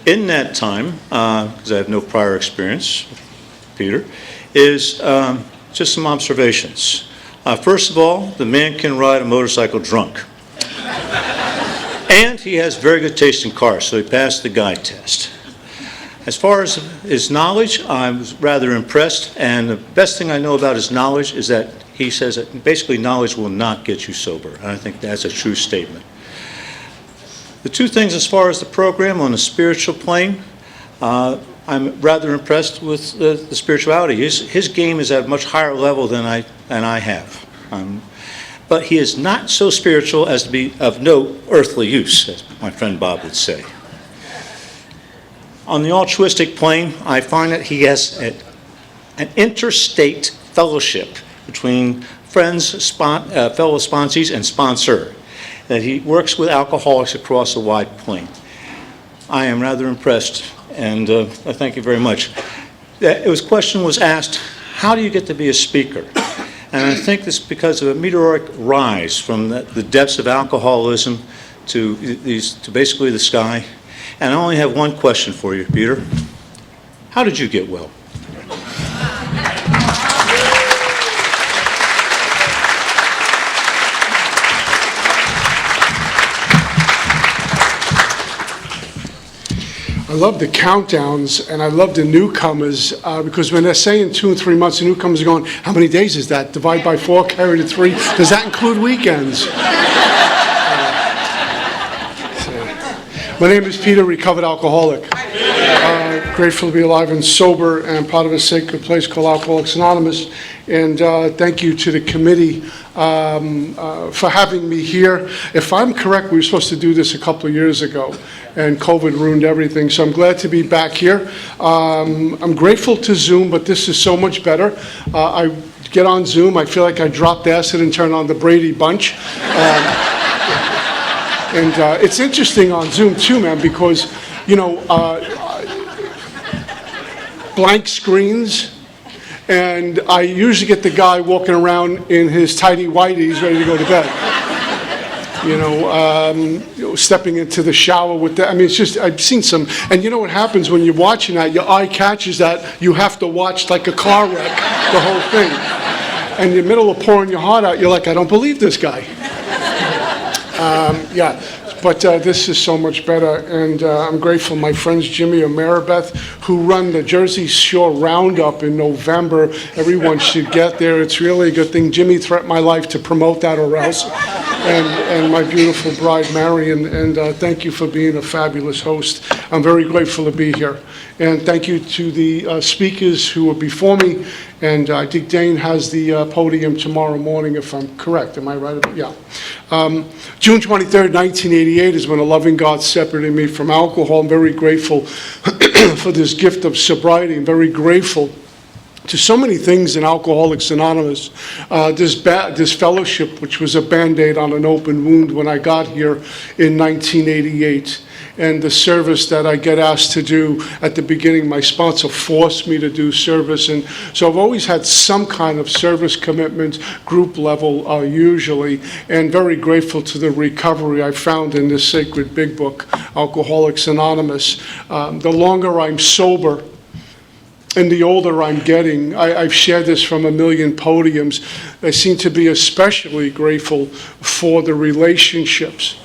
In that time, because I have no prior experience, Peter, is just some observations. First of all, the man can ride a motorcycle drunk. And he has very good taste in cars, so he passed the guide test. As far as his knowledge, I was rather impressed, and the best thing I know about his knowledge is that he says that basically knowledge will not get you sober, and I think that's a true statement. The two things as far as the program on the spiritual plane, I'm rather impressed with the spirituality. His game is at a much higher level than I have. But he is not so spiritual as to be of no earthly use, as my friend Bob would say. On the altruistic plane, I find that he has an interstate fellowship between friends, fellow sponsees, and sponsor, that he works with alcoholics across a wide plane. I am rather impressed, and I thank you very much. The question was asked, how do you get to be a speaker? And I think this is because of a meteoric rise from the depths of alcoholism to basically the sky. And I only have one question for you, Peter. How did you get well? I love the countdowns, and I love the newcomers, because when they're saying 2 and 3 months, the newcomers are going, how many days is that? Divide by 4, carry to 3. Does that include weekends? My name is Peter, recovered alcoholic. Grateful to be alive and sober and part of a sacred place called Alcoholics Anonymous. And thank you to the committee for having me here. If I'm correct, we were supposed to do this a couple of years ago, and COVID ruined everything. So I'm glad to be back here. I'm grateful to Zoom, but this is so much better. I get on Zoom, I feel like I dropped acid and turned on the Brady Bunch. And it's interesting on Zoom too, man, because, you know, blank screens, and I usually get the guy walking around in his tighty whities ready to go to bed. You know, stepping into the shower with that. I mean, it's just, I've seen some, and you know what happens when you're watching that, your eye catches that, you have to watch like a car wreck, the whole thing. And in the middle of pouring your heart out, you're like, I don't believe this guy. Yeah, but this is so much better, and I'm grateful. My friends Jimmy and Maribeth, who run the Jersey Shore Roundup in November, everyone should get there. It's really a good thing. Jimmy threatened my life to promote that or else. And my beautiful bride, Marion, and thank you for being a fabulous host. I'm very grateful to be here. And thank you to the speakers who were before me, and I think Dane has the podium tomorrow morning, if I'm correct. Am I right? Yeah. June 23rd, 1988 is when a loving God separated me from alcohol. I'm very grateful for this gift of sobriety. I'm very grateful to so many things in Alcoholics Anonymous. This fellowship, which was a Band-Aid on an open wound when I got here in 1988. And the service that I get asked to do at the beginning, my sponsor forced me to do service. And so I've always had some kind of service commitment, group level usually, and very grateful to the recovery I found in this sacred big book, Alcoholics Anonymous. The longer I'm sober, and the older I'm getting, I've shared this from a million podiums, I seem to be especially grateful for the relationships.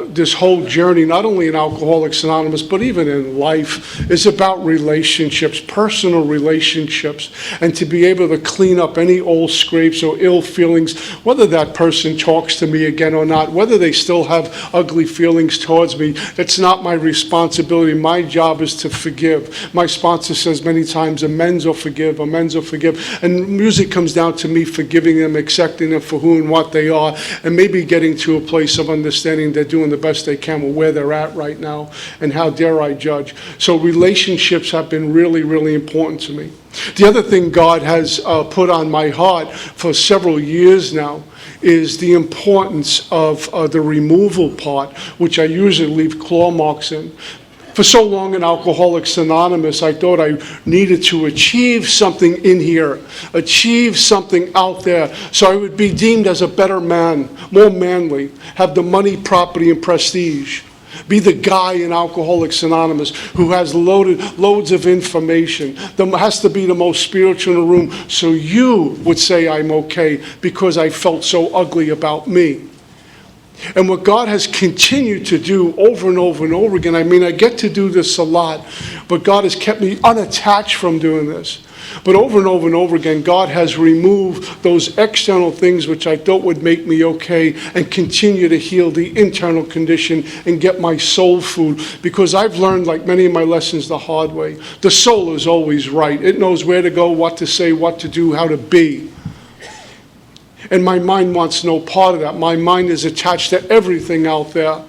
This whole journey, not only in Alcoholics Anonymous, but even in life, is about relationships, personal relationships, and to be able to clean up any old scrapes or ill feelings, whether that person talks to me again or not, whether they still have ugly feelings towards me. It's not my responsibility. My job is to forgive. My sponsor says many times, amends or forgive, amends or forgive. And music comes down to me forgiving them, accepting them for who and what they are, and maybe getting to a place of understanding they're doing the best they can with where they're at right now, and how dare I judge. So relationships have been really, really important to me. The other thing God has put on my heart for several years now is the importance of the removal part, which I usually leave claw marks in. For so long in Alcoholics Anonymous, I thought I needed to achieve something in here, achieve something out there, so I would be deemed as a better man, more manly, have the money, property, and prestige. Be the guy in Alcoholics Anonymous who has loads of information. Has to be the most spiritual in the room so you would say I'm okay because I felt so ugly about me. And what God has continued to do over and over and over again, I mean, I get to do this a lot, but God has kept me unattached from doing this. But over and over and over again, God has removed those external things which I thought would make me okay and continue to heal the internal condition and get my soul food. Because I've learned, like many of my lessons, the hard way. The soul is always right. It knows where to go, what to say, what to do, how to be. And my mind wants no part of that. My mind is attached to everything out there.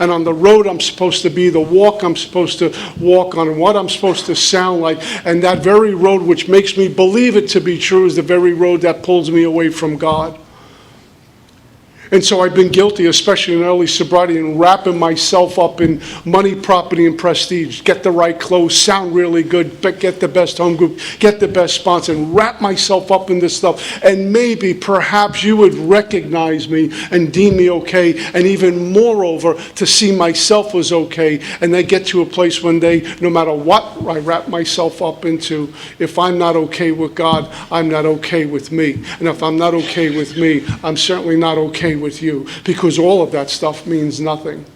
And on the road I'm supposed to be, the walk I'm supposed to walk on, and what I'm supposed to sound like. And that very road which makes me believe it to be true is the very road that pulls me away from God. And so I've been guilty, especially in early sobriety, in wrapping myself up in money, property, and prestige. Get the right clothes, sound really good, get the best home group, get the best sponsor, and wrap myself up in this stuff. And maybe, perhaps, you would recognize me and deem me okay, and even moreover, to see myself as okay. And they get to a place one day, no matter what I wrap myself up into, if I'm not okay with God, I'm not okay with me. And if I'm not okay with me, I'm certainly not okay with you, because all of that stuff means nothing.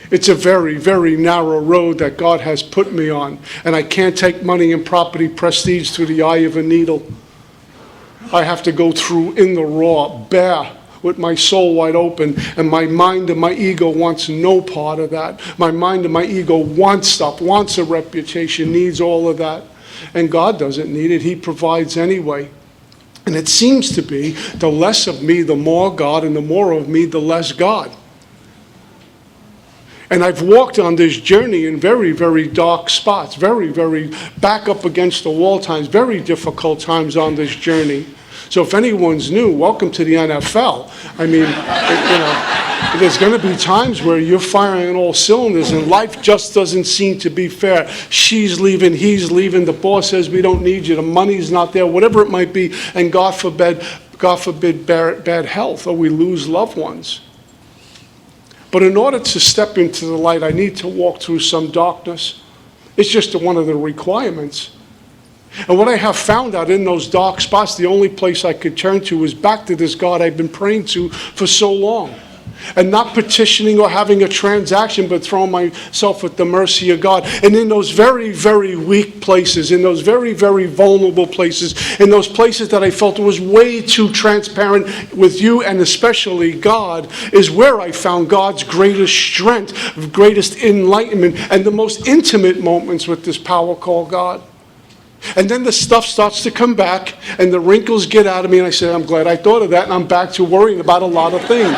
It's a very, very narrow road that God has put me on, and I can't take money and property prestige through the eye of a needle. I have to go through in the raw, bare, with my soul wide open, and my mind and my ego wants no part of that. My mind and my ego wants stuff, wants a reputation, needs all of that. And God doesn't need it. He provides anyway. And it seems to be the less of me, the more God, and the more of me, the less God. And I've walked on this journey in very, very dark spots, very, very back up against the wall times, very difficult times on this journey. So if anyone's new, welcome to the NFL. I mean, there's going to be times where you're firing on all cylinders and life just doesn't seem to be fair. She's leaving, he's leaving, the boss says we don't need you, the money's not there, whatever it might be, and God forbid bad health, or we lose loved ones. But in order to step into the light, I need to walk through some darkness. It's just one of the requirements. And what I have found out in those dark spots, the only place I could turn to is back to this God I've been praying to for so long. And not petitioning or having a transaction, but throwing myself at the mercy of God. And in those very, very weak places, in those very, very vulnerable places, in those places that I felt was way too transparent with you and especially God, is where I found God's greatest strength, greatest enlightenment, and the most intimate moments with this power called God. And then the stuff starts to come back, and the wrinkles get out of me, and I say, I'm glad I thought of that, and I'm back to worrying about a lot of things.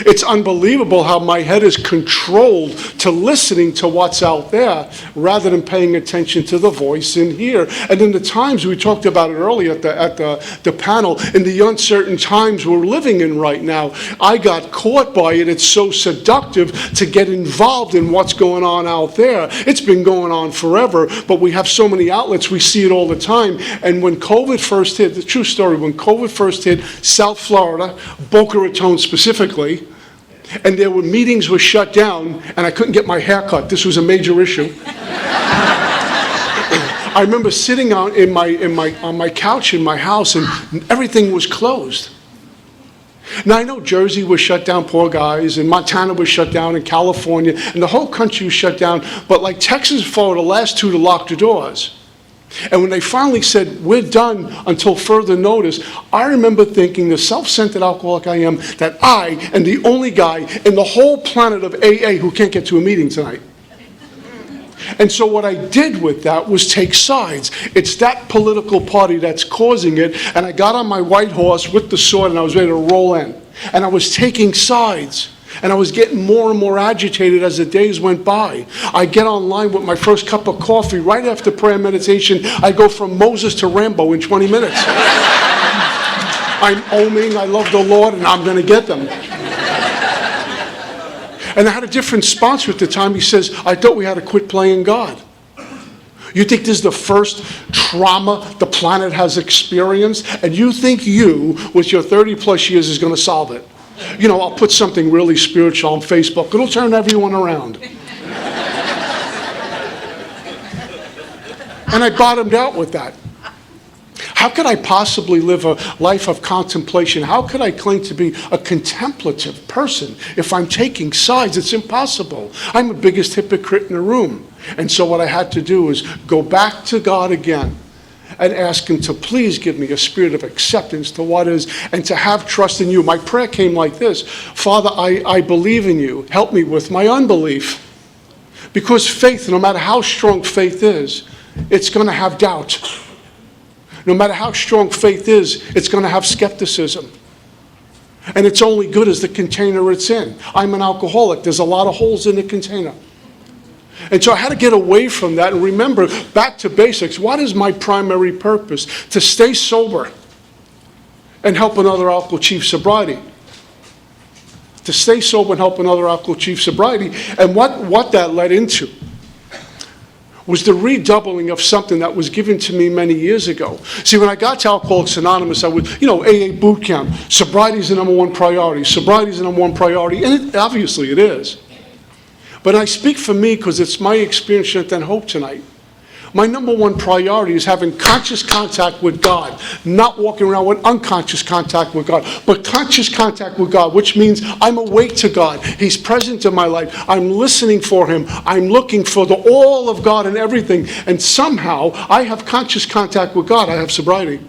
It's unbelievable how my head is controlled to listening to what's out there rather than paying attention to the voice in here. And in the times, we talked about it earlier at the panel, in the uncertain times we're living in right now, I got caught by it. It's so seductive to get involved in what's going on out there. It's been going on forever, but we have so many outlets, we see it all the time. And when COVID first hit, the true story, when COVID first hit South Florida, Boca Raton specifically, and there were meetings were shut down, and I couldn't get my hair cut. This was a major issue. I remember sitting on my couch in my house, and everything was closed. Now, I know Jersey was shut down, poor guys, and Montana was shut down, and California, and the whole country was shut down, but like Texas and Florida, the last two to lock the doors. And when they finally said, we're done until further notice, I remember thinking, the self-centered alcoholic I am, that I am the only guy in the whole planet of AA who can't get to a meeting tonight. And so what I did with that was take sides. It's that political party that's causing it, and I got on my white horse with the sword, and I was ready to roll in. And I was taking sides. And I was getting more and more agitated as the days went by. I get online with my first cup of coffee. Right after prayer and meditation, I go from Moses to Rambo in 20 minutes. I'm oming, I love the Lord, and I'm going to get them. And I had a different sponsor at the time. He says, I thought we had to quit playing God. You think this is the first trauma the planet has experienced? And you think you, with your 30 plus years, is going to solve it? I'll put something really spiritual on Facebook. It'll turn everyone around. And I bottomed out with that. How could I possibly live a life of contemplation? How could I claim to be a contemplative person if I'm taking sides? It's impossible. I'm the biggest hypocrite in the room. And so what I had to do is go back to God again and ask him to please give me a spirit of acceptance to what is and to have trust in you. My prayer came like this: Father, I believe in you. Help me with my unbelief. Because faith, no matter how strong faith is, it's going to have doubt. No matter how strong faith is, it's going to have skepticism. And it's only good as the container it's in. I'm an alcoholic. There's a lot of holes in the container. And so I had to get away from that and remember, back to basics. What is my primary purpose? To stay sober and help another alcohol achieve sobriety. To stay sober and help another alcohol achieve sobriety. And what that led into was the redoubling of something that was given to me many years ago. See, when I got to Alcoholics Anonymous, I would, AA boot camp. Sobriety is the number one priority. Sobriety is the number one priority. And obviously it is. But I speak for me because it's my experience, strength, and hope tonight. My number one priority is having conscious contact with God, not walking around with unconscious contact with God, but conscious contact with God, which means I'm awake to God. He's present in my life. I'm listening for him. I'm looking for the all of God in everything. And somehow I have conscious contact with God. I have sobriety.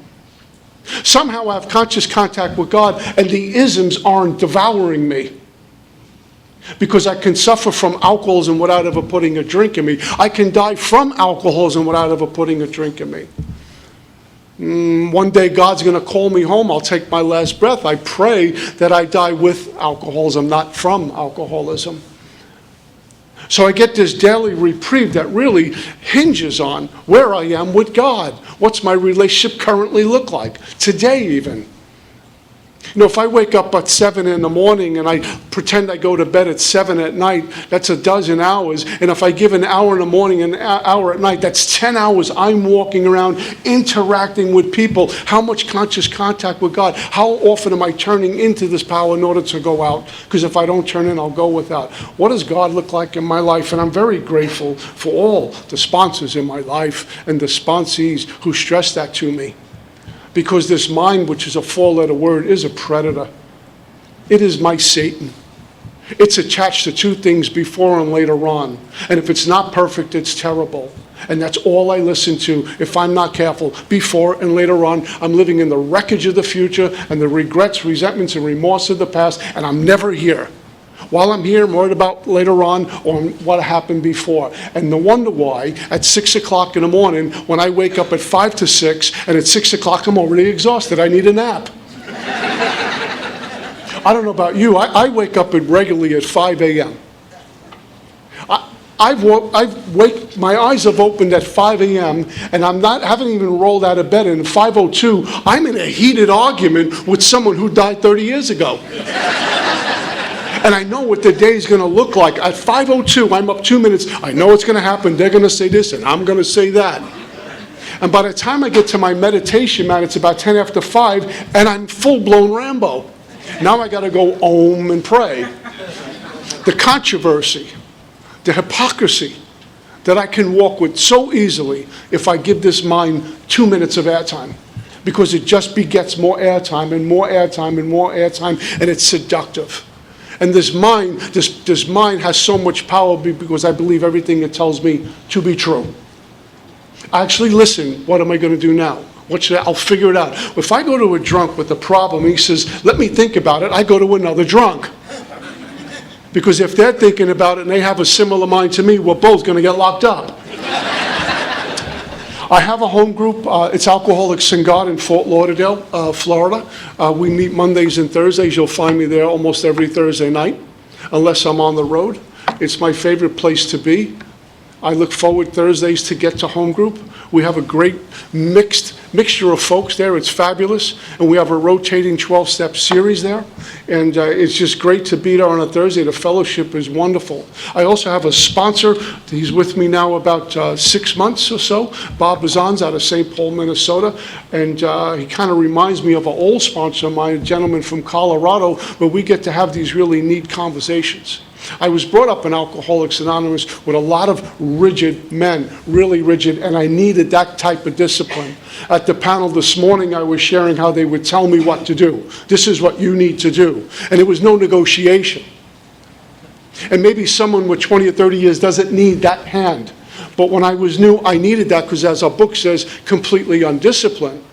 Somehow I have conscious contact with God, and the isms aren't devouring me. Because I can suffer from alcoholism without ever putting a drink in me. I can die from alcoholism without ever putting a drink in me. One day God's going to call me home. I'll take my last breath. I pray that I die with alcoholism, not from alcoholism. So I get this daily reprieve that really hinges on where I am with God. What's my relationship currently look like? Today even. If I wake up at 7 in the morning and I pretend I go to bed at 7 at night, that's a dozen hours. And if I give an hour in the morning and an hour at night, that's 10 hours I'm walking around interacting with people. How much conscious contact with God? How often am I turning into this power in order to go out? Because if I don't turn in, I'll go without. What does God look like in my life? And I'm very grateful for all the sponsors in my life and the sponsees who stress that to me. Because this mind, which is a four-letter word, is a predator. It is my Satan. It's attached to two things, before and later on. And if it's not perfect, it's terrible. And that's all I listen to if I'm not careful. Before and later on, I'm living in the wreckage of the future and the regrets, resentments, and remorse of the past, and I'm never here. While I'm here, I'm worried about later on or what happened before. And no wonder why at 6 o'clock in the morning, when I wake up at 5 to 6, and at 6 o'clock I'm already exhausted. I need a nap. I don't know about you. I wake up regularly at 5 a.m. My eyes have opened at 5 a.m. and haven't even rolled out of bed. And at 5:02, I'm in a heated argument with someone who died 30 years ago. And I know what the day is going to look like. At 5:02, I'm up 2 minutes. I know what's going to happen. They're going to say this, and I'm going to say that. And by the time I get to my meditation mat, it's about 10 after 5, and I'm full-blown Rambo. Now I got to go om and pray. The controversy, the hypocrisy that I can walk with so easily if I give this mind 2 minutes of airtime. Because it just begets more airtime and more airtime and more airtime, and it's seductive. And this mind has so much power because I believe everything it tells me to be true. I actually listen. What am I going to do now? I'll figure it out. If I go to a drunk with a problem, he says, let me think about it, I go to another drunk. Because if they're thinking about it and they have a similar mind to me, we're both going to get locked up. I have a home group. It's Alcoholics in God in Fort Lauderdale, Florida. We meet Mondays and Thursdays. You'll find me there almost every Thursday night, unless I'm on the road. It's my favorite place to be. I look forward Thursdays to get to home group. We have a great mixture of folks there. It's fabulous. And we have a rotating 12-step series there. And it's just great to be there on a Thursday. The fellowship is wonderful. I also have a sponsor. He's with me now about 6 months or so. Bob Bazan's out of St. Paul, Minnesota. And he kind of reminds me of an old sponsor, my gentleman from Colorado, where we get to have these really neat conversations. I was brought up in Alcoholics Anonymous with a lot of rigid men, really rigid, and I needed that type of discipline. At the panel this morning, I was sharing how they would tell me what to do. This is what you need to do. And there was no negotiation. And maybe someone with 20 or 30 years doesn't need that hand. But when I was new, I needed that because, as our book says, completely undisciplined.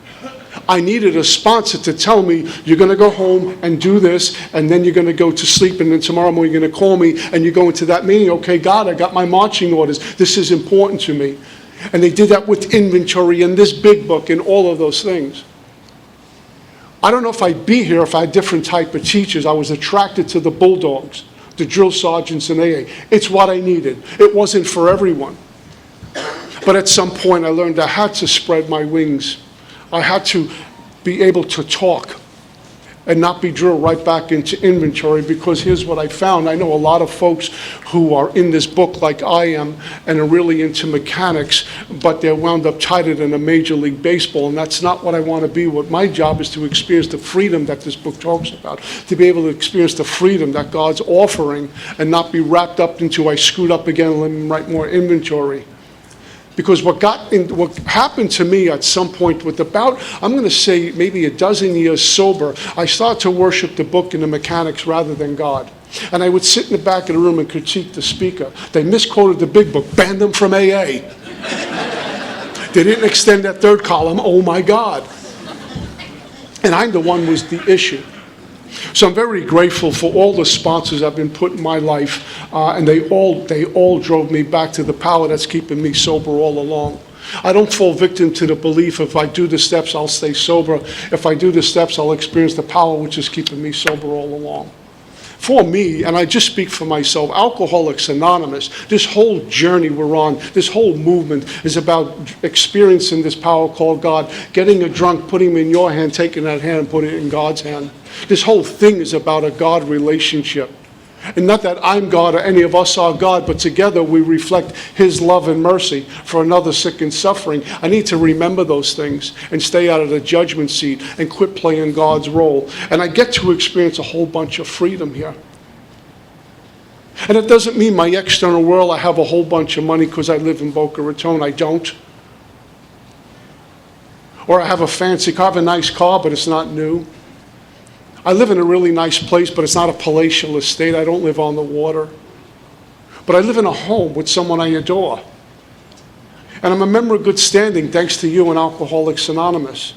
I needed a sponsor to tell me, you're going to go home and do this, and then you're going to go to sleep, and then tomorrow morning you're going to call me, and you go into that meeting, okay, God, I got my marching orders. This is important to me. And they did that with inventory and this big book and all of those things. I don't know if I'd be here if I had different type of teachers. I was attracted to the bulldogs, the drill sergeants in AA. It's what I needed. It wasn't for everyone. But at some point I learned I had to spread my wings. I had to be able to talk and not be drilled right back into inventory, because here's what I found. I know a lot of folks who are in this book like I am and are really into mechanics, but they're wound up tighter than a Major League Baseball, and that's not what I want to be. What my job is to experience the freedom that this book talks about, to be able to experience the freedom that God's offering and not be wrapped up into I screwed up again, let me write more inventory. Because what happened to me at some point with about, I'm going to say maybe a dozen years sober, I started to worship the book and the mechanics rather than God. And I would sit in the back of the room and critique the speaker. They misquoted the big book, banned them from AA. They didn't extend that third column, oh my God. And I'm the one who was the issue. So I'm very grateful for all the sponsors I've been put in my life, and they all drove me back to the power that's keeping me sober all along. I don't fall victim to the belief if I do the steps, I'll stay sober. If I do the steps, I'll experience the power which is keeping me sober all along. For me, and I just speak for myself, Alcoholics Anonymous, this whole journey we're on, this whole movement is about experiencing this power called God, getting a drunk, putting him in your hand, taking that hand and putting it in God's hand. This whole thing is about a God relationship. And not that I'm God or any of us are God, but together we reflect his love and mercy for another sick and suffering. I need to remember those things and stay out of the judgment seat and quit playing God's role. And I get to experience a whole bunch of freedom here. And it doesn't mean my external world, I have a whole bunch of money because I live in Boca Raton. I don't. Or I have a fancy car, I have a nice car, but it's not new. I live in a really nice place, but it's not a palatial estate. I don't live on the water. But I live in a home with someone I adore. And I'm a member of good standing, thanks to you and Alcoholics Anonymous.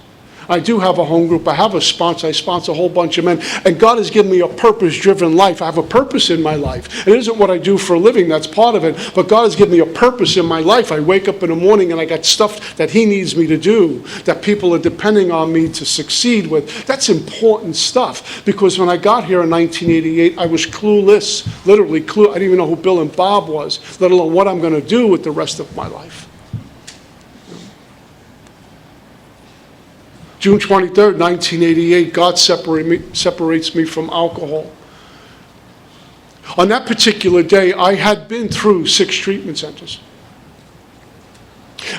I do have a home group. I have a sponsor. I sponsor a whole bunch of men. And God has given me a purpose-driven life. I have a purpose in my life. It isn't what I do for a living. That's part of it. But God has given me a purpose in my life. I wake up in the morning and I got stuff that he needs me to do, that people are depending on me to succeed with. That's important stuff. Because when I got here in 1988, I was clueless, literally clueless. I didn't even know who Bill and Bob was, let alone what I'm going to do with the rest of my life. June 23rd, 1988, God separates me from alcohol. On that particular day, I had been through 6 treatment centers.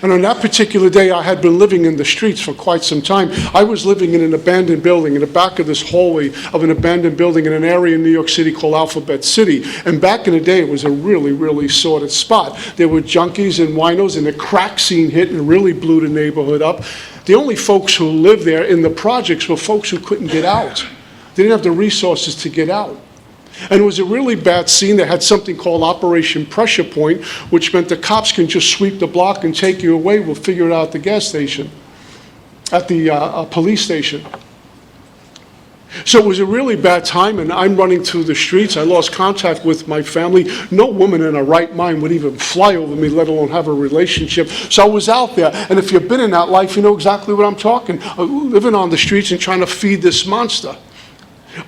And on that particular day, I had been living in the streets for quite some time. I was living in an abandoned building, in the back of this hallway of an abandoned building in an area in New York City called Alphabet City. And back in the day, it was a really, really sordid spot. There were junkies and winos, and the crack scene hit and really blew the neighborhood up. The only folks who lived there in the projects were folks who couldn't get out. They didn't have the resources to get out. And it was a really bad scene. They had something called Operation Pressure Point, which meant the cops can just sweep the block and take you away. We'll figure it out at the gas station, at the police station. So it was a really bad time, and I'm running through the streets. I lost contact with my family. No woman in her right mind would even fly over me, let alone have a relationship. So I was out there, and if you've been in that life, you know exactly what I'm talking. Living on the streets and trying to feed this monster.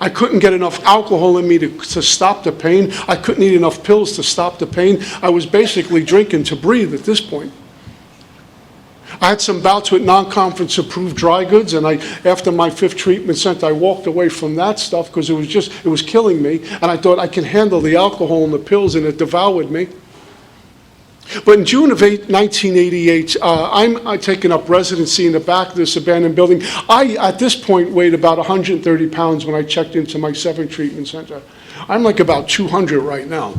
I couldn't get enough alcohol in me to stop the pain. I couldn't eat enough pills to stop the pain. I was basically drinking to breathe at this point. I had some bouts with non-conference approved dry goods, and after my 5th treatment center, I walked away from that stuff because it was killing me, and I thought I can handle the alcohol and the pills, and it devoured me. But in June of 1988, I'm taking up residency in the back of this abandoned building. I, at this point, weighed about 130 pounds when I checked into my 7th treatment center. I'm like about 200 right now.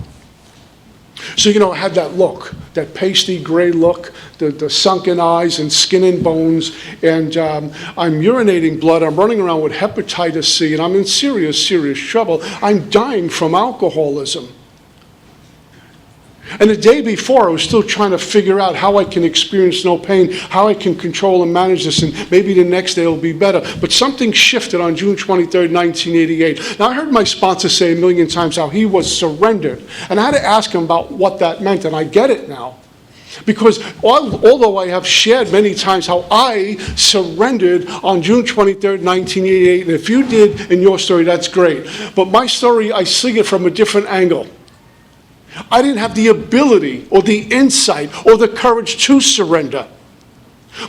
So, I had that look, that pasty gray look, the sunken eyes and skin and bones, and I'm urinating blood, I'm running around with hepatitis C, and I'm in serious, serious trouble. I'm dying from alcoholism. And the day before, I was still trying to figure out how I can experience no pain, how I can control and manage this, and maybe the next day will be better. But something shifted on June 23rd, 1988. Now, I heard my sponsor say a million times how he was surrendered. And I had to ask him about what that meant, and I get it now. Because although I have shared many times how I surrendered on June 23rd, 1988, and if you did in your story, that's great. But my story, I see it from a different angle. I didn't have the ability or the insight or the courage to surrender.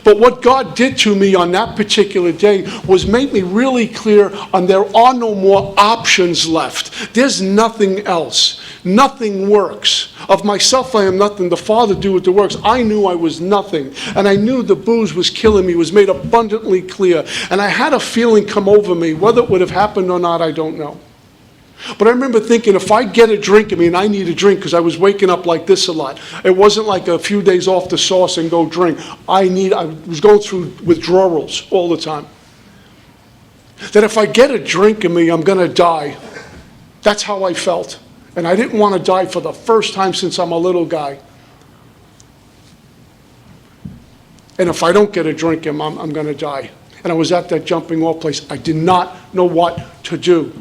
But what God did to me on that particular day was make me really clear on there are no more options left. There's nothing else. Nothing works. Of myself I am nothing. The Father doeth the works. I knew I was nothing. And I knew the booze was killing me. It was made abundantly clear. And I had a feeling come over me. Whether it would have happened or not, I don't know. But I remember thinking, if I get a drink, and I need a drink because I was waking up like this a lot. It wasn't like a few days off the sauce and go drink. I was going through withdrawals all the time. That if I get a drink in me, I'm going to die. That's how I felt. And I didn't want to die for the first time since I'm a little guy. And if I don't get a drink in me, I'm going to die. And I was at that jumping off place. I did not know what to do.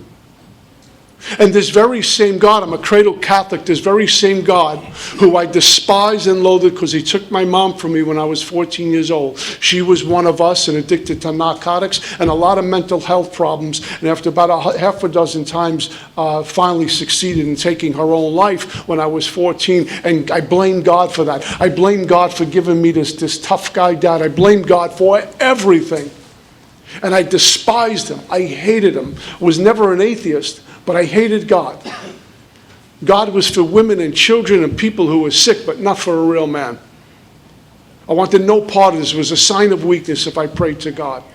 And this very same God, I'm a cradle Catholic, this very same God who I despise and loathed because he took my mom from me when I was 14 years old. She was one of us and addicted to narcotics and a lot of mental health problems. And after about half a dozen times, finally succeeded in taking her own life when I was 14. And I blame God for that. I blame God for giving me this tough guy dad. I blame God for everything. And I despised him. I hated him. I was never an atheist. But I hated God. God was for women and children and people who were sick, but not for a real man. I wanted no part of this. It was a sign of weakness if I prayed to God.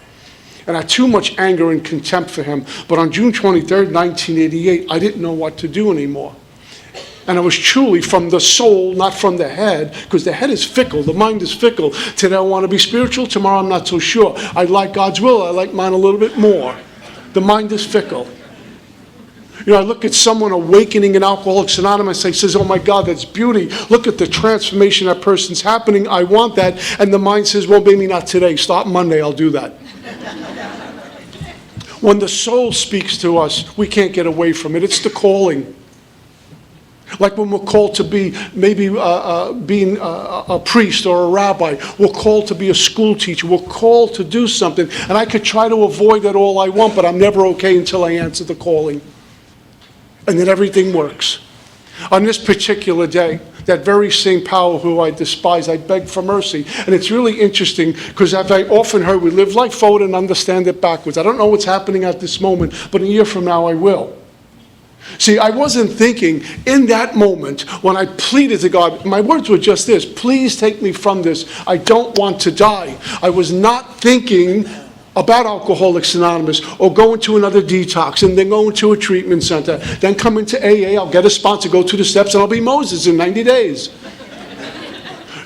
And I had too much anger and contempt for him. But on June 23rd, 1988, I didn't know what to do anymore. And I was truly from the soul, not from the head, because the head is fickle, the mind is fickle. Today I want to be spiritual, tomorrow I'm not so sure. I like God's will, I like mine a little bit more. The mind is fickle. I look at someone awakening in Alcoholics Anonymous, and says, oh my God, that's beauty. Look at the transformation that person's happening. I want that. And the mind says, well, maybe not today. Start Monday, I'll do that. When the soul speaks to us, we can't get away from it. It's the calling. Like when we're called to be maybe being a priest or a rabbi. We're called to be a school teacher. We're called to do something. And I could try to avoid that all I want, but I'm never okay until I answer the calling. And then everything works. On this particular day, that very same power who I despise, I beg for mercy. And it's really interesting because as I often heard, we live life forward and understand it backwards. I don't know what's happening at this moment, but a year from now I will. See, I wasn't thinking in that moment when I pleaded to God, my words were just this, please take me from this. I don't want to die. I was not thinking about Alcoholics Anonymous or going to another detox and then going to a treatment center, then come into AA, I'll get a sponsor, go through the steps, and I'll be Moses in 90 days.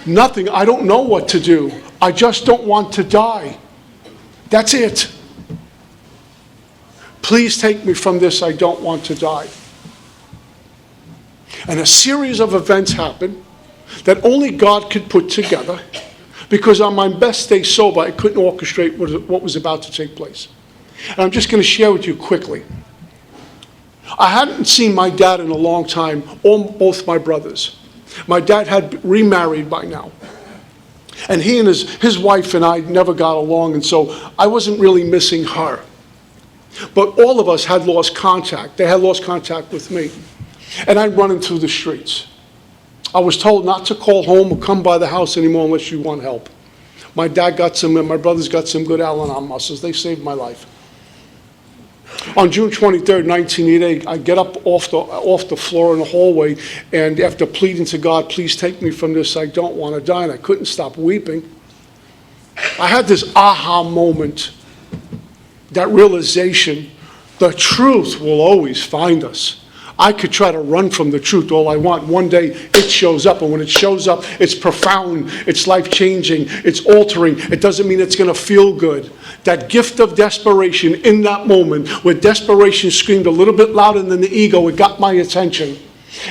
Nothing. I don't know what to do. I just don't want to die. That's it. Please take me from this. I don't want to die. And a series of events happened that only God could put together. Because on my best day sober, I couldn't orchestrate what was about to take place. And I'm just going to share with you quickly. I hadn't seen my dad in a long time, or both my brothers. My dad had remarried by now. And he and his wife and I never got along, and so I wasn't really missing her. But all of us had lost contact. They had lost contact with me. And I'd running through the streets. I was told not to call home or come by the house anymore unless you want help. My dad got some, and my brothers got some good Al-Anon muscles. They saved my life. On June 23rd, 1988, I get up off the floor in the hallway, and after pleading to God, please take me from this, I don't want to die, and I couldn't stop weeping. I had this aha moment, that realization, the truth will always find us. I could try to run from the truth all I want. One day it shows up, and when it shows up, it's profound, it's life-changing, it's altering. It doesn't mean it's going to feel good. That gift of desperation in that moment, where desperation screamed a little bit louder than the ego, it got my attention.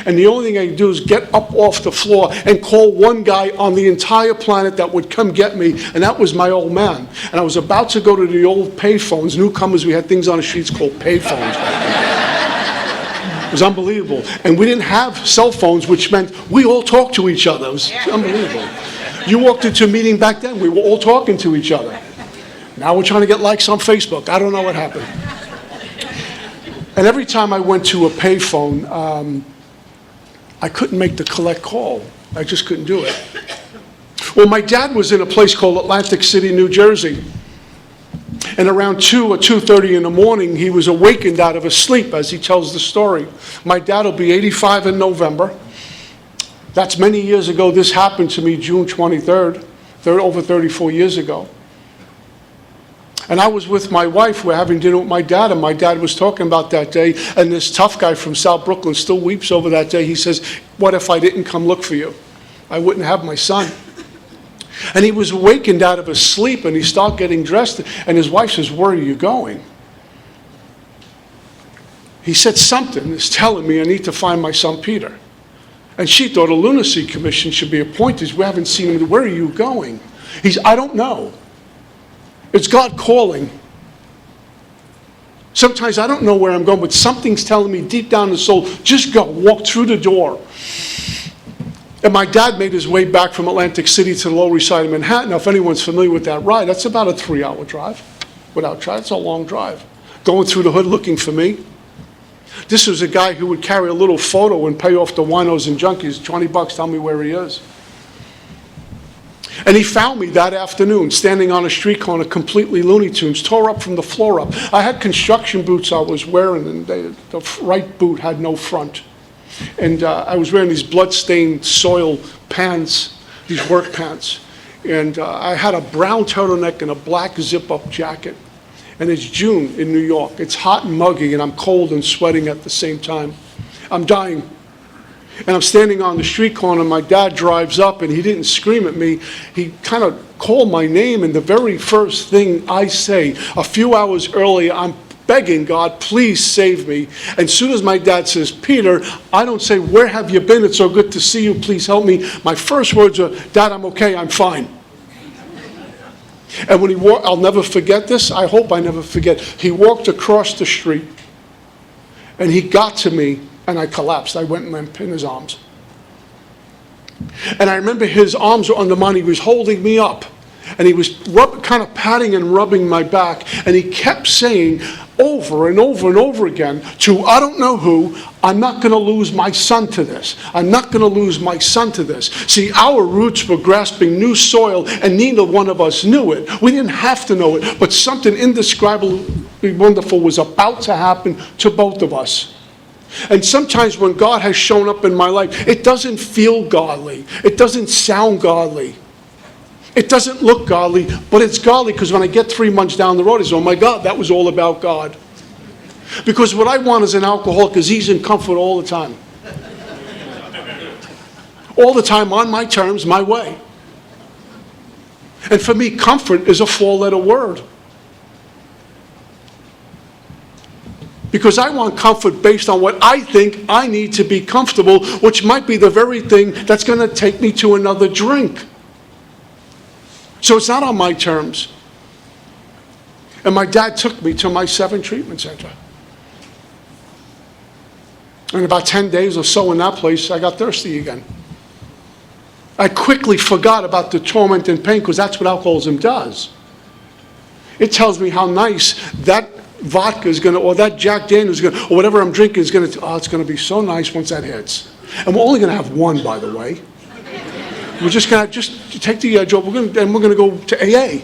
And the only thing I could do is get up off the floor and call one guy on the entire planet that would come get me, and that was my old man. And I was about to go to the old payphones. Newcomers, we had things on the streets called payphones. It was unbelievable. And we didn't have cell phones, which meant we all talked to each other. It was unbelievable. You walked into a meeting back then, we were all talking to each other. Now we're trying to get likes on Facebook. I don't know what happened. And every time I went to a payphone, I couldn't make the collect call. I just couldn't do it. Well, my dad was in a place called Atlantic City, New Jersey. And around 2 or 2:30 in the morning, he was awakened out of his sleep, as he tells the story. My dad will be 85 in November. That's many years ago. This happened to me June 23rd, over 34 years ago. And I was with my wife. We're having dinner with my dad, and my dad was talking about that day. And this tough guy from South Brooklyn still weeps over that day. He says, "What if I didn't come look for you? I wouldn't have my son." And he was awakened out of his sleep, and he started getting dressed, and his wife says, "Where are you going?" He said, "Something is telling me I need to find my son Peter." And she thought a lunacy commission should be appointed. We haven't seen him. "Where are you going?" "I don't know. It's God calling. Sometimes I don't know where I'm going, but something's telling me deep down in the soul, just go, walk through the door." And my dad made his way back from Atlantic City to the Lower East Side of Manhattan. Now, if anyone's familiar with that ride, that's about a 3-hour drive. Without trying, it's a long drive. Going through the hood looking for me. This was a guy who would carry a little photo and pay off the winos and junkies. $20, tell me where he is. And he found me that afternoon, standing on a street corner, completely Looney Tunes, tore up from the floor up. I had construction boots I was wearing, and the right boot had no front. And I was wearing these blood-stained soil pants, these work pants. And I had a brown turtleneck and a black zip-up jacket. And it's June in New York. It's hot and muggy, and I'm cold and sweating at the same time. I'm dying. And I'm standing on the street corner, and my dad drives up, and he didn't scream at me. He kind of called my name, and the very first thing I say, a few hours earlier, I'm begging God, please save me. And as soon as my dad says, "Peter," I don't say, "Where have you been? It's so good to see you. Please help me." My first words are, "Dad, I'm okay. I'm fine." And when he walked, I'll never forget this. I hope I never forget. He walked across the street, and he got to me, and I collapsed. I went and went in his arms. And I remember his arms were under mine. He was holding me up. And he was kind of patting and rubbing my back. And he kept saying over and over and over again to I don't know who, "I'm not going to lose my son to this. I'm not going to lose my son to this." See, our roots were grasping new soil, and neither one of us knew it. We didn't have to know it, but something indescribably wonderful was about to happen to both of us. And sometimes when God has shown up in my life, it doesn't feel godly. It doesn't sound godly. It doesn't look godly, but it's godly because when I get 3 months down the road, I say, "Oh my God, that was all about God." Because what I want as an alcoholic is ease and comfort all the time. All the time, on my terms, my way. And for me, comfort is a 4-letter word. Because I want comfort based on what I think I need to be comfortable, which might be the very thing that's going to take me to another drink. So it's not on my terms. And my dad took me to my 7 treatment center. And about 10 days or so in that place, I got thirsty again. I quickly forgot about the torment and pain because that's what alcoholism does. It tells me how nice that vodka is going to, or that Jack Daniels is going to, or whatever I'm drinking is going to, it's going to be so nice once that hits. And we're only going to have one, by the way. We're just going to take the edge off, and we're going to go to AA.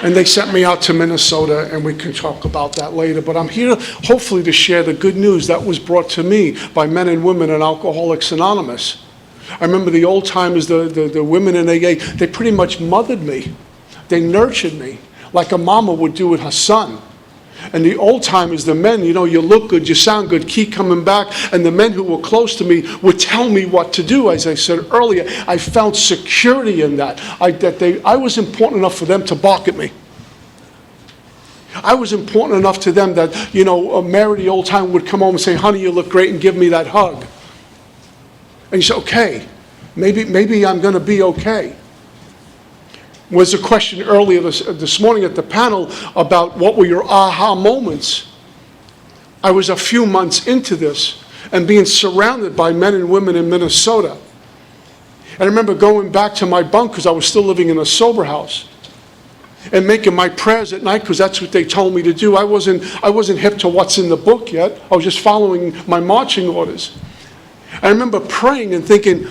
And they sent me out to Minnesota, and we can talk about that later. But I'm here hopefully to share the good news that was brought to me by men and women in Alcoholics Anonymous. I remember the old timers, the women in AA, they pretty much mothered me. They nurtured me like a mama would do with her son. And the old timers, the men, you look good, you sound good, keep coming back. And the men who were close to me would tell me what to do. As I said earlier, I found security in that. I was important enough for them to bark at me. I was important enough to them that, Mary, the old timer, would come home and say, honey, you look great, and give me that hug. And you say, okay, maybe I'm going to be okay. Was a question earlier this morning at the panel about what were your aha moments. I was a few months into this and being surrounded by men and women in Minnesota. And I remember going back to my bunk because I was still living in a sober house and making my prayers at night because that's what they told me to do. I wasn't hip to what's in the book yet. I was just following my marching orders. I remember praying and thinking,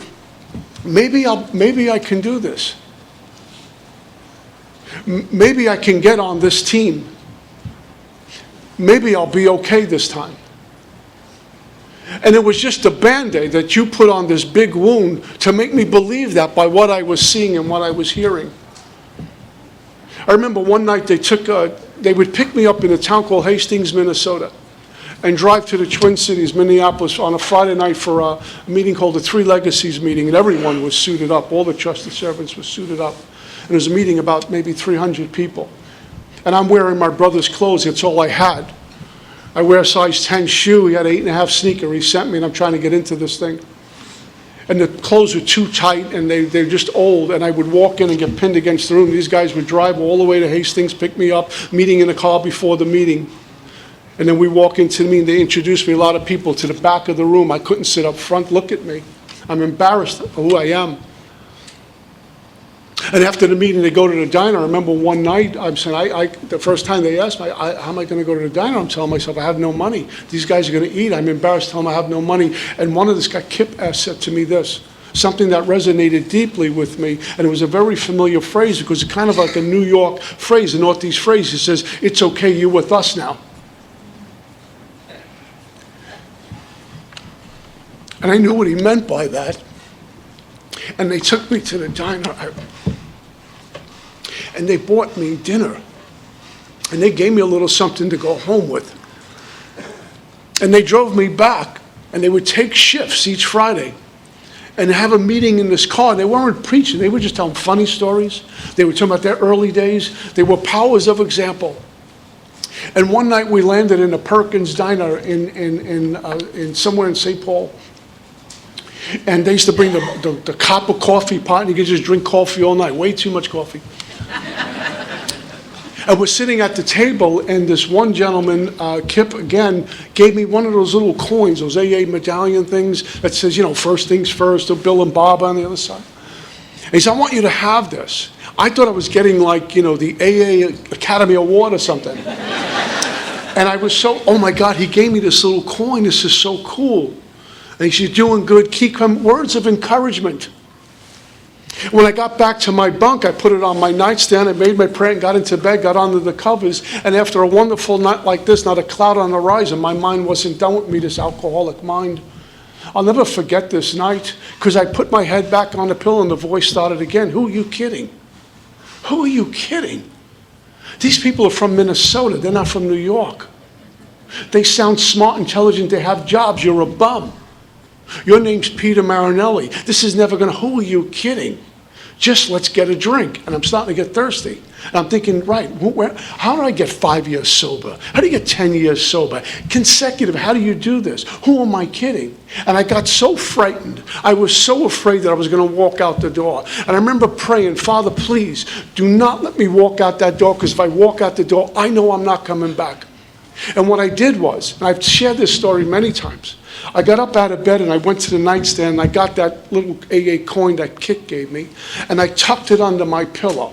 maybe I can do this. Maybe I can get on this team. Maybe I'll be okay this time. And it was just a Band-Aid that you put on this big wound to make me believe that by what I was seeing and what I was hearing. I remember one night they would pick me up in a town called Hastings, Minnesota, and drive to the Twin Cities, Minneapolis, on a Friday night for a meeting called the Three Legacies meeting, and everyone was suited up. All the trusted servants were suited up. And it was a meeting about maybe 300 people. And I'm wearing my brother's clothes. That's all I had. I wear a size 10 shoe. He had an 8.5 sneaker he sent me, and I'm trying to get into this thing. And the clothes were too tight, and they're just old. And I would walk in and get pinned against the room. These guys would drive all the way to Hastings, pick me up, meeting in the car before the meeting. And then we walk into the meeting. They introduced me, a lot of people, to the back of the room. I couldn't sit up front. Look at me. I'm embarrassed of who I am. And after the meeting, they go to the diner. I remember one night, I'm saying, the first time they asked me, how am I going to go to the diner? I'm telling myself, I have no money. These guys are going to eat. I'm embarrassed to tell them I have no money. And one of this guy, Kip, said to me this, something that resonated deeply with me. And it was a very familiar phrase because it's kind of like a New York phrase, a Northeast phrase. It says, it's okay, you're with us now. And I knew what he meant by that. And they took me to the diner. And they bought me dinner. And they gave me a little something to go home with. And they drove me back. And they would take shifts each Friday and have a meeting in this car. They weren't preaching. They were just telling funny stories. They were talking about their early days. They were powers of example. And one night we landed in a Perkins diner in somewhere in St. Paul. And they used to bring the copper coffee pot, and you could just drink coffee all night. Way too much coffee. And we're sitting at the table, and this one gentleman, Kip, again, gave me one of those little coins, those AA medallion things that says, first things first, or Bill and Bob on the other side. And he said, I want you to have this. I thought I was getting like, the AA Academy Award or something. And I was so, oh my God, he gave me this little coin. This is so cool. And she's doing good, keep coming, words of encouragement. When I got back to my bunk, I put it on my nightstand, I made my prayer and got into bed, got under the covers, and after a wonderful night like this, not a cloud on the horizon, my mind wasn't done with me, this alcoholic mind. I'll never forget this night, because I put my head back on the pillow and the voice started again. Who are you kidding? Who are you kidding? These people are from Minnesota, they're not from New York. They sound smart, intelligent, they have jobs, you're a bum. Your name's Peter Marinelli. This is never going to, who are you kidding? Just let's get a drink. And I'm starting to get thirsty. And I'm thinking, right, how do I get 5 years sober? How do you get 10 years sober? Consecutive, how do you do this? Who am I kidding? And I got so frightened. I was so afraid that I was going to walk out the door. And I remember praying, Father, please, do not let me walk out that door, because if I walk out the door, I know I'm not coming back. And what I did was, and I've shared this story many times, I got up out of bed and I went to the nightstand and I got that little AA coin that Kit gave me and I tucked it under my pillow.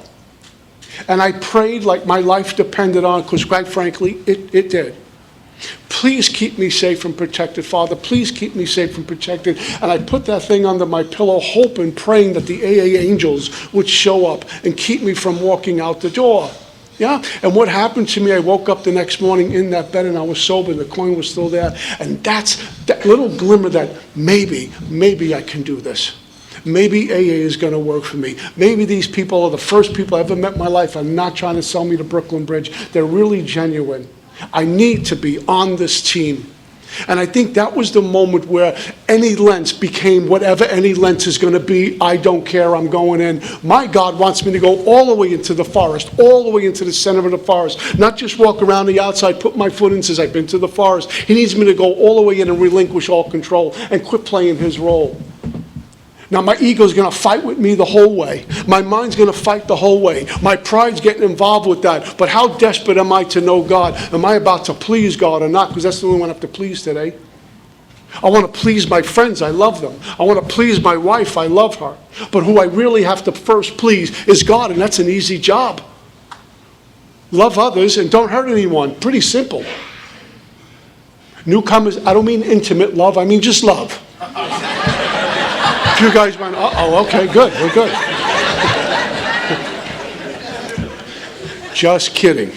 And I prayed like my life depended on it, because quite frankly, it did. Please keep me safe and protected, Father. Please keep me safe and protected. And I put that thing under my pillow, hoping, praying that the AA angels would show up and keep me from walking out the door. Yeah? And what happened to me, I woke up the next morning in that bed and I was sober. The coin was still there. And that's that little glimmer that maybe I can do this. Maybe AA is going to work for me. Maybe these people are the first people I ever met in my life. I'm not trying to sell me to Brooklyn Bridge. They're really genuine. I need to be on this team. And I think that was the moment where any lens became whatever any lens is going to be. I don't care, I'm going in. My God wants me to go all the way into the forest, all the way into the center of the forest. Not just walk around the outside, put my foot in, says I've been to the forest. He needs me to go all the way in and relinquish all control and quit playing his role. Now, my ego's going to fight with me the whole way. My mind's going to fight the whole way. My pride's getting involved with that. But how desperate am I to know God? Am I about to please God or not? Because that's the only one I have to please today. I want to please my friends. I love them. I want to please my wife. I love her. But who I really have to first please is God, and that's an easy job. Love others and don't hurt anyone. Pretty simple. Newcomers, I don't mean intimate love. I mean just love. You guys went, uh-oh, okay, good, we're good. Just kidding.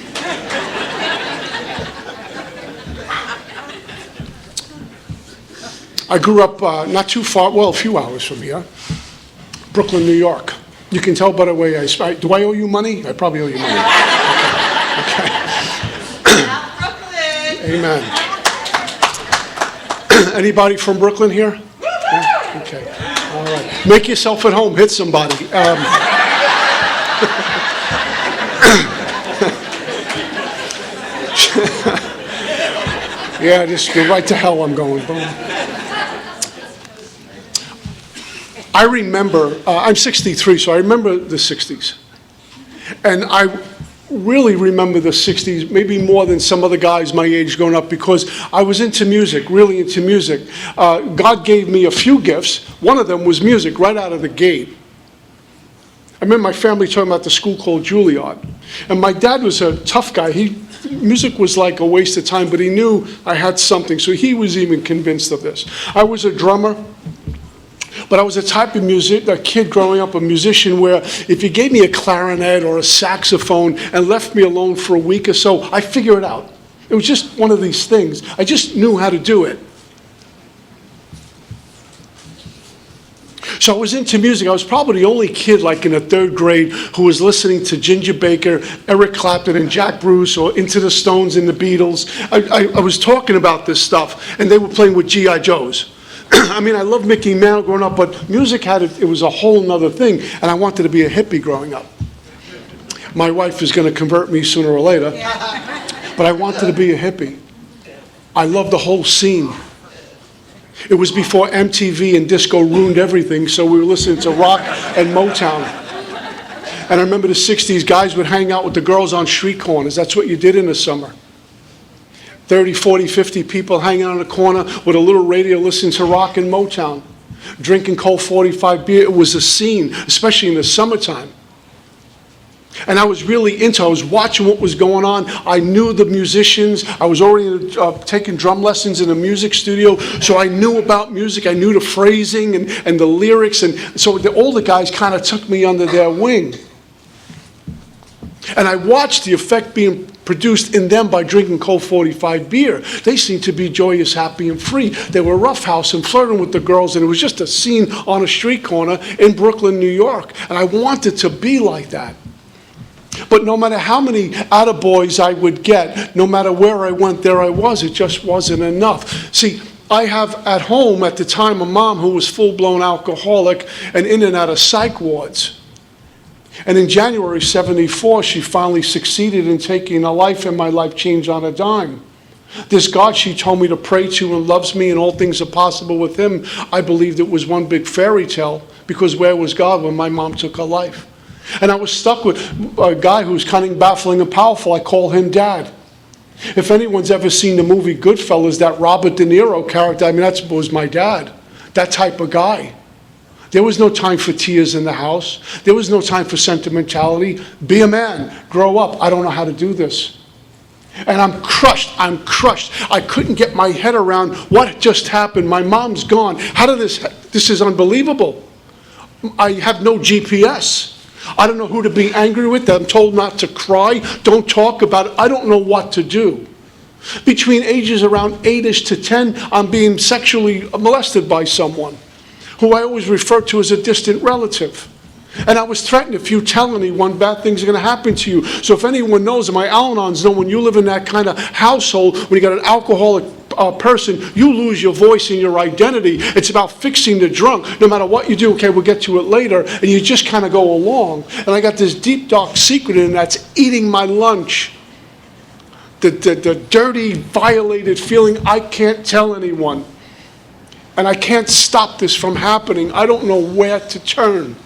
I grew up not too far, well, a few hours from here, Brooklyn, New York. You can tell by the way I speak. Do I owe you money? I probably owe you money. Okay. Amen. Anybody from Brooklyn here? Yeah? Okay. All right. Make yourself at home. Hit somebody. Yeah, just go right to hell I'm going. Boom. I remember, I'm 63, so I remember the 60s. And I really remember the 60s, maybe more than some other guys my age growing up, because I was into music, really into music. God gave me a few gifts. One of them was music right out of the gate. I remember my family talking about the school called Juilliard. And my dad was a tough guy. Music was like a waste of time, but he knew I had something, so he was even convinced of this. I was a drummer. But I was a type of a kid growing up, a musician, where if you gave me a clarinet or a saxophone and left me alone for a week or so, I figure it out. It was just one of these things. I just knew how to do it. So I was into music. I was probably the only kid, like in the third grade, who was listening to Ginger Baker, Eric Clapton, and Jack Bruce, or Into the Stones and the Beatles. I was talking about this stuff, and they were playing with G.I. Joes. I mean, I loved Mickey Mantle growing up, but music it was a whole nother thing, and I wanted to be a hippie growing up. My wife is going to convert me sooner or later, but I wanted to be a hippie. I loved the whole scene. It was before MTV and disco ruined everything, so we were listening to rock and Motown. And I remember the 60s, guys would hang out with the girls on street corners. That's what you did in the summer. 30, 40, 50 people hanging on the corner with a little radio listening to rock and Motown, drinking Colt 45 beer. It was a scene, especially in the summertime. And I was really into it. I was watching what was going on. I knew the musicians. I was already taking drum lessons in a music studio, so I knew about music. I knew the phrasing and the lyrics. And so the older guys kind of took me under their wing. And I watched the effect being produced in them by drinking Colt 45 beer. They seemed to be joyous, happy, and free. They were roughhouse and flirting with the girls, and it was just a scene on a street corner in Brooklyn, New York. And I wanted to be like that. But no matter how many attaboys I would get, no matter where I went, there I was. It just wasn't enough. See, I have at home at the time a mom who was full-blown alcoholic and in and out of psych wards. And in January '74, she finally succeeded in taking a life, and my life changed on a dime. This God she told me to pray to and loves me and all things are possible with him, I believed it was one big fairy tale, because where was God when my mom took her life? And I was stuck with a guy who's cunning, baffling, and powerful. I call him Dad. If anyone's ever seen the movie Goodfellas, that Robert De Niro character, I mean, that was my dad. That type of guy. There was no time for tears in the house. There was no time for sentimentality. Be a man. Grow up. I don't know how to do this. And I'm crushed. I couldn't get my head around what just happened. My mom's gone. How did this is unbelievable. I have no GPS. I don't know who to be angry with. I'm told not to cry. Don't talk about it. I don't know what to do. Between ages around 8-ish to 10, I'm being sexually molested by someone who I always refer to as a distant relative. And I was threatened, if you tell anyone, bad things are going to happen to you. So if anyone knows, and my Al-Anons know, when you live in that kind of household, when you got an alcoholic person, you lose your voice and your identity. It's about fixing the drunk. No matter what you do, okay, we'll get to it later, and you just kind of go along. And I got this deep, dark secret, and that's eating my lunch. The dirty, violated feeling, I can't tell anyone. And I can't stop this from happening. I don't know where to turn.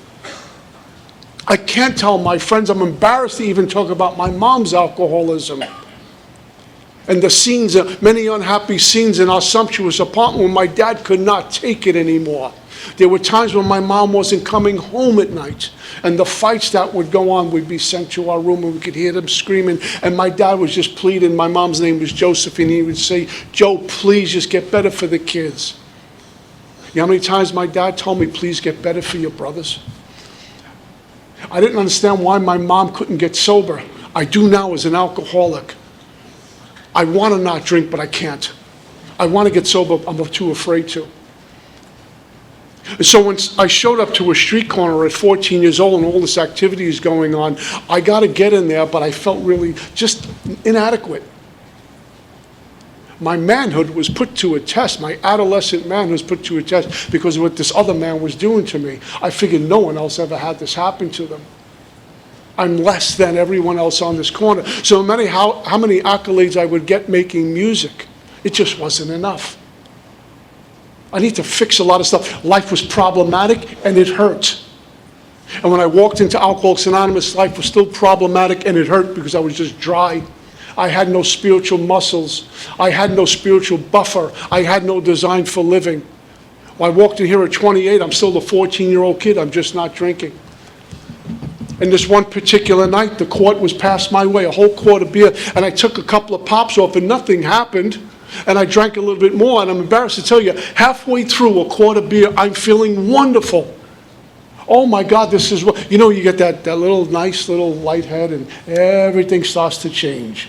I can't tell my friends. I'm embarrassed to even talk about my mom's alcoholism. And the scenes, many unhappy scenes in our sumptuous apartment when my dad could not take it anymore. There were times when my mom wasn't coming home at night. And the fights that would go on, we'd be sent to our room and we could hear them screaming. And my dad was just pleading. My mom's name was Josephine. He would say, Joe, please just get better for the kids. You know how many times my dad told me, please get better for your brothers? I didn't understand why my mom couldn't get sober. I do now as an alcoholic. I want to not drink, but I can't. I want to get sober, I'm too afraid to. And so when I showed up to a street corner at 14 years old and all this activity is going on, I got to get in there, but I felt really just inadequate. My manhood was put to a test. My adolescent manhood was put to a test because of what this other man was doing to me. I figured no one else ever had this happen to them. I'm less than everyone else on this corner. So no matter how many accolades I would get making music, it just wasn't enough. I need to fix a lot of stuff. Life was problematic and it hurt. And when I walked into Alcoholics Anonymous, life was still problematic and it hurt because I was just dry. I had no spiritual muscles. I had no spiritual buffer. I had no design for living. When I walked in here at 28, I'm still the 14-year-old kid. I'm just not drinking. And this one particular night, the quart was passed my way, a whole quart of beer, and I took a couple of pops off and nothing happened. And I drank a little bit more, and I'm embarrassed to tell you, halfway through a quart of beer, I'm feeling wonderful. Oh my God, this is what, you get that little nice little light head and everything starts to change.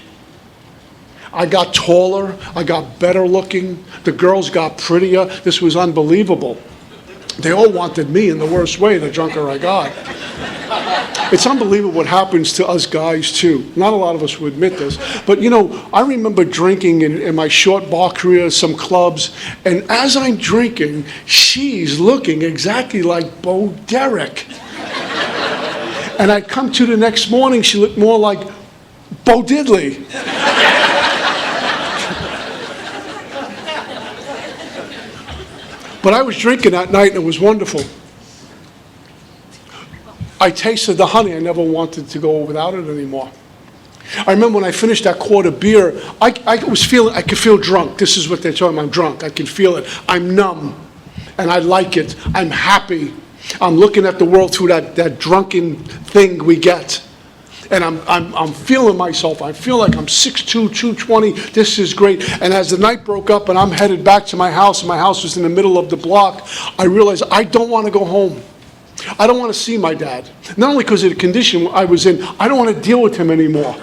I got taller, I got better looking, the girls got prettier. This was unbelievable. They all wanted me in the worst way, the drunker I got. It's unbelievable what happens to us guys too. Not a lot of us would admit this, but I remember drinking in my short bar career, some clubs, and as I'm drinking, she's looking exactly like Bo Derek. And I come to the next morning, she looked more like Bo Diddley. But I was drinking that night and it was wonderful. I tasted the honey. I never wanted to go without it anymore. I remember when I finished that quart of beer, I could feel drunk. This is what they're talking about. I'm drunk. I can feel it. I'm numb. And I like it. I'm happy. I'm looking at the world through that drunken thing we get. And I'm feeling myself. I feel like I'm 6'2", 220. This is great. And as the night broke up and I'm headed back to my house, and my house was in the middle of the block, I realized I don't want to go home. I don't want to see my dad. Not only because of the condition I was in, I don't want to deal with him anymore.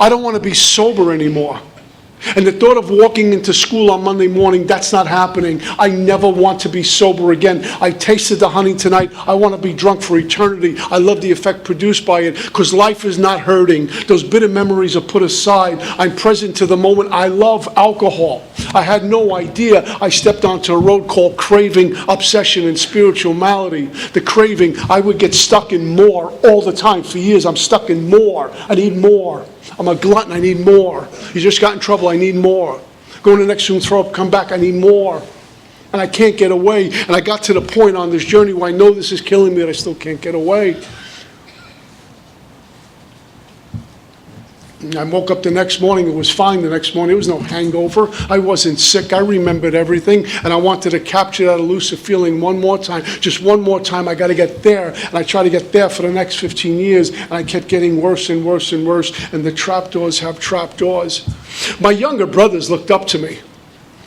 I don't want to be sober anymore. And the thought of walking into school on Monday morning, that's not happening. I never want to be sober again. I tasted the honey tonight. I want to be drunk for eternity. I love the effect produced by it because life is not hurting. Those bitter memories are put aside. I'm present to the moment. I love alcohol. I had no idea I stepped onto a road called craving, obsession, and spiritual malady. The craving, I would get stuck in more all the time. For years, I'm stuck in more. I need more. I'm a glutton, I need more. You just got in trouble, I need more. Go to the next room, throw up, come back, I need more. And I can't get away. And I got to the point on this journey where I know this is killing me, that I still can't get away. I woke up the next morning, it was fine the next morning, there was no hangover, I wasn't sick, I remembered everything, and I wanted to capture that elusive feeling one more time, just one more time, I gotta get there, and I tried to get there for the next 15 years, and I kept getting worse and worse and worse, and the trapdoors have trapdoors. My younger brothers looked up to me.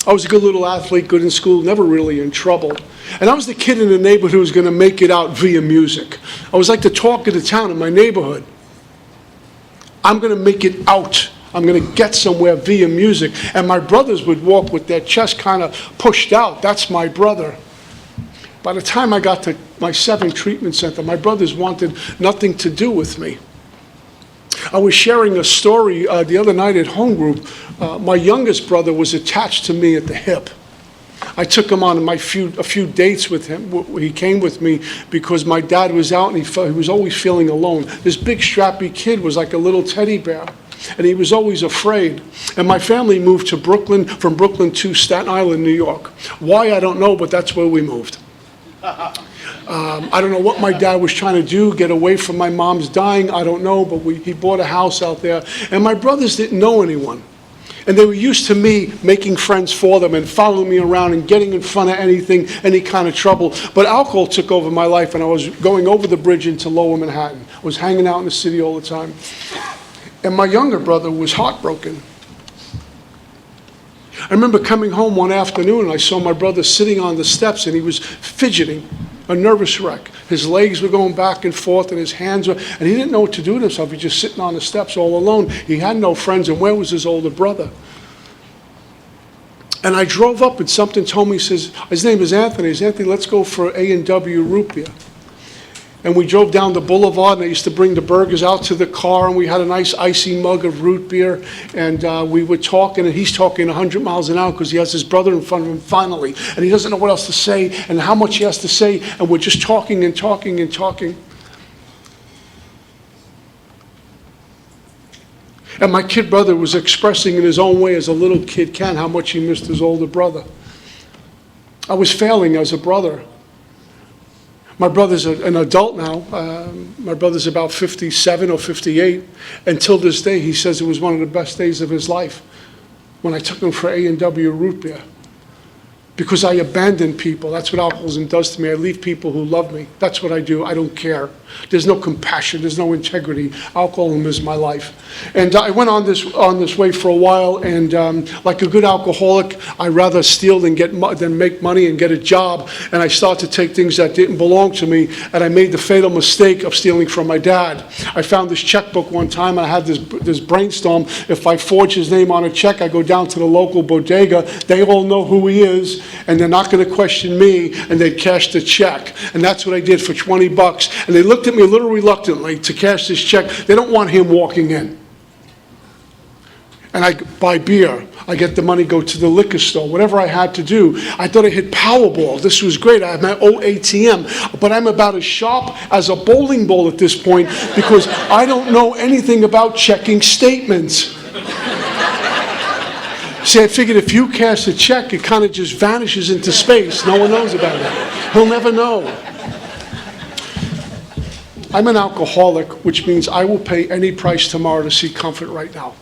I was a good little athlete, good in school, never really in trouble. And I was the kid in the neighborhood who was gonna make it out via music. I was like the talk of the town in my neighborhood. I'm going to make it out. I'm going to get somewhere via music. And my brothers would walk with their chest kind of pushed out. That's my brother. By the time I got to my 7 treatment center, my brothers wanted nothing to do with me. I was sharing a story the other night at home group. My youngest brother was attached to me at the hip. I took him on a few dates with him. He came with me because my dad was out and he was always feeling alone. This big strappy kid was like a little teddy bear, and he was always afraid. And my family moved to Brooklyn, from Brooklyn to Staten Island, New York. Why, I don't know, but that's where we moved. I don't know what my dad was trying to do, get away from my mom's dying, I don't know, but he bought a house out there. And my brothers didn't know anyone. And they were used to me making friends for them and following me around and getting in front of anything, any kind of trouble. But alcohol took over my life, and I was going over the bridge into Lower Manhattan. I was hanging out in the city all the time. And my younger brother was heartbroken. I remember coming home one afternoon, and I saw my brother sitting on the steps, and he was fidgeting, a nervous wreck. His legs were going back and forth, and his hands were, and he didn't know what to do with himself. He was just sitting on the steps all alone. He had no friends, and where was his older brother? And I drove up, and something told me, he says, his name is Anthony. He says, Anthony, let's go for A&W root beer. And we drove down the boulevard, and I used to bring the burgers out to the car, and we had a nice icy mug of root beer, and we were talking, and he's talking 100 miles an hour because he has his brother in front of him finally, and he doesn't know what else to say and how much he has to say, and we're just talking and talking and talking. And my kid brother was expressing in his own way, as a little kid can, how much he missed his older brother. I was failing as a brother. My brother's an adult now. My brother's about 57 or 58. Until this day, he says it was one of the best days of his life when I took him for A&W root beer. Because I abandon people. That's what alcoholism does to me. I leave people who love me. That's what I do. I don't care. There's no compassion. There's no integrity. Alcoholism is my life. And I went on this way for a while, and like a good alcoholic, I rather steal than make money and get a job. And I started to take things that didn't belong to me, and I made the fatal mistake of stealing from my dad. I found this checkbook one time, and I had this brainstorm. If I forge his name on a check, I go down to the local bodega. They all know who he is, and they're not going to question me, and they'd cash the check. And that's what I did for 20 bucks. And they looked at me a little reluctantly to cash this check. They don't want him walking in. And I buy beer. I get the money, go to the liquor store, whatever I had to do. I thought I hit Powerball. This was great. I had my own ATM. But I'm about as sharp as a bowling ball at this point because I don't know anything about checking statements. See, I figured if you cash a check, it kind of just vanishes into space. No one knows about it. He'll never know. I'm an alcoholic, which means I will pay any price tomorrow to see comfort right now.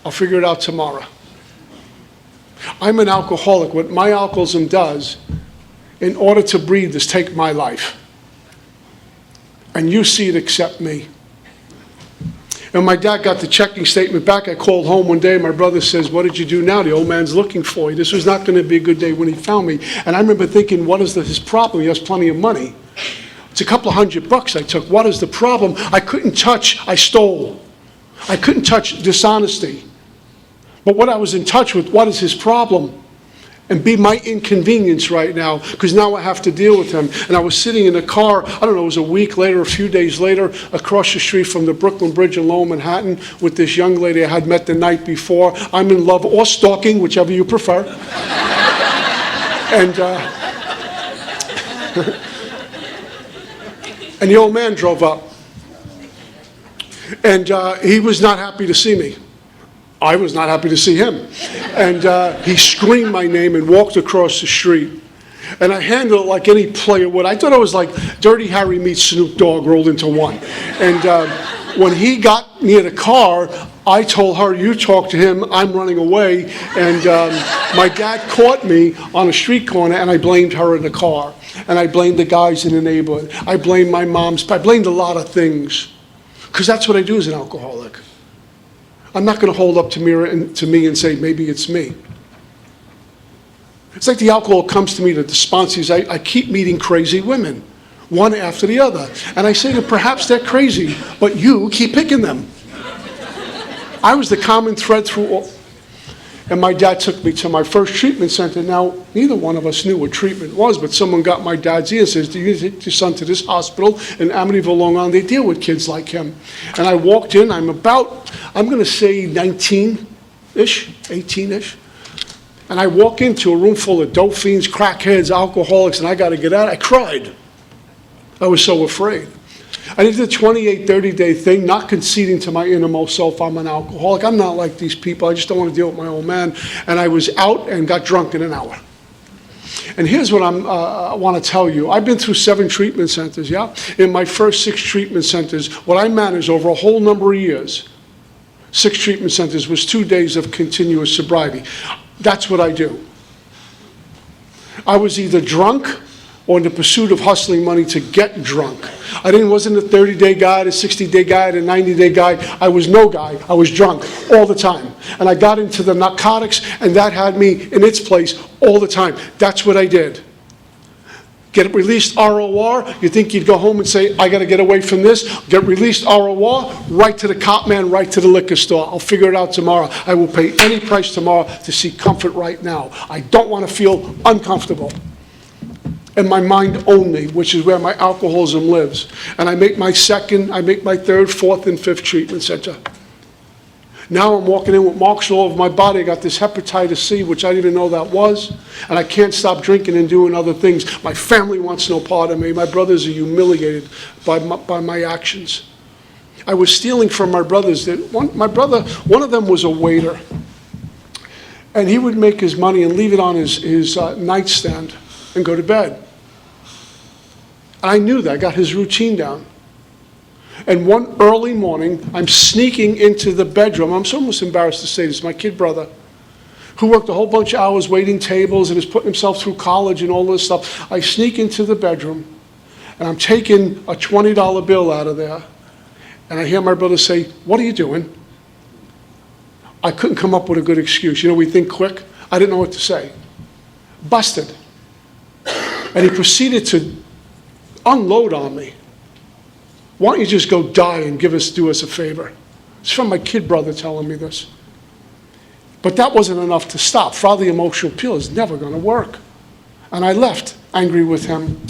I'll figure it out tomorrow. I'm an alcoholic. What my alcoholism does, in order to breathe, is take my life. And you see it except me. And my dad got the checking statement back. I called home one day. My brother says, what did you do now? The old man's looking for you. This was not going to be a good day when he found me. And I remember thinking, what is his problem? He has plenty of money. It's a couple of $100 I took. What is the problem? I couldn't touch, I stole. I couldn't touch dishonesty. But what I was in touch with, what is his problem? And be my inconvenience right now, because now I have to deal with him. And I was sitting in a car, I don't know, it was a week later, a few days later, across the street from the Brooklyn Bridge in Lower Manhattan with this young lady I had met the night before. I'm in love, or stalking, whichever you prefer. And and the old man drove up. And he was not happy to see me. I was not happy to see him. And he screamed my name and walked across the street. And I handled it like any player would. I thought it was like Dirty Harry meets Snoop Dogg rolled into one. And when he got near the car, I told her, you talk to him, I'm running away. And my dad caught me on a street corner, and I blamed her in the car. And I blamed the guys in the neighborhood. I blamed my mom's. I blamed a lot of things. Because that's what I do as an alcoholic. I'm not going to hold up to me and say, maybe it's me. It's like the alcohol comes to me, that the sponsors, I keep meeting crazy women, one after the other. And I say to them, perhaps they're crazy, but you keep picking them. I was the common thread through all. And my dad took me to my first treatment center. Now, neither one of us knew what treatment was, but someone got my dad's ear and says, do you take your son to this hospital in Amityville, Long Island? They deal with kids like him. And I walked in, I'm going to say 19-ish, 18-ish. And I walk into a room full of dope fiends, crackheads, alcoholics, and I got to get out. I cried. I was so afraid. I did the 28, 30-day thing, not conceding to my innermost self I'm an alcoholic. I'm not like these people. I just don't want to deal with my old man. And I was out and got drunk in an hour. And here's what I want to tell you. I've been through 7 treatment centers, yeah? In my first 6 treatment centers, what I managed over a whole number of years, 6 treatment centers, was 2 days of continuous sobriety. That's what I do. I was either drunk or in the pursuit of hustling money to get drunk. Wasn't a 30-day guy, a 60-day guy, a 90-day guy. I was no guy. I was drunk all the time. And I got into the narcotics, and that had me in its place all the time. That's what I did. Get released ROR, you think you'd go home and say, I got to get away from this. Get released ROR, right to the cop man, right to the liquor store. I'll figure it out tomorrow. I will pay any price tomorrow to seek comfort right now. I don't want to feel uncomfortable. And my mind only, which is where my alcoholism lives. And I make my 3rd, 4th, and 5th treatment center. Now I'm walking in with marks all over my body. I got this hepatitis C, which I didn't even know that was. And I can't stop drinking and doing other things. My family wants no part of me. My brothers are humiliated by my actions. I was stealing from my brothers. One of them was a waiter. And he would make his money and leave it on his nightstand and go to bed. And I knew that. I got his routine down. And one early morning, I'm sneaking into the bedroom. I'm so almost embarrassed to say this. My kid brother, who worked a whole bunch of hours waiting tables and is putting himself through college and all this stuff. I sneak into the bedroom, and I'm taking a $20 bill out of there. And I hear my brother say, what are you doing? I couldn't come up with a good excuse. You know, we think quick. I didn't know what to say. Busted. And he proceeded to unload on me. Why don't you just go die and do us a favor? It's from my kid brother telling me this. But that wasn't enough to stop. Father, the emotional appeal is never going to work. And I left angry with him.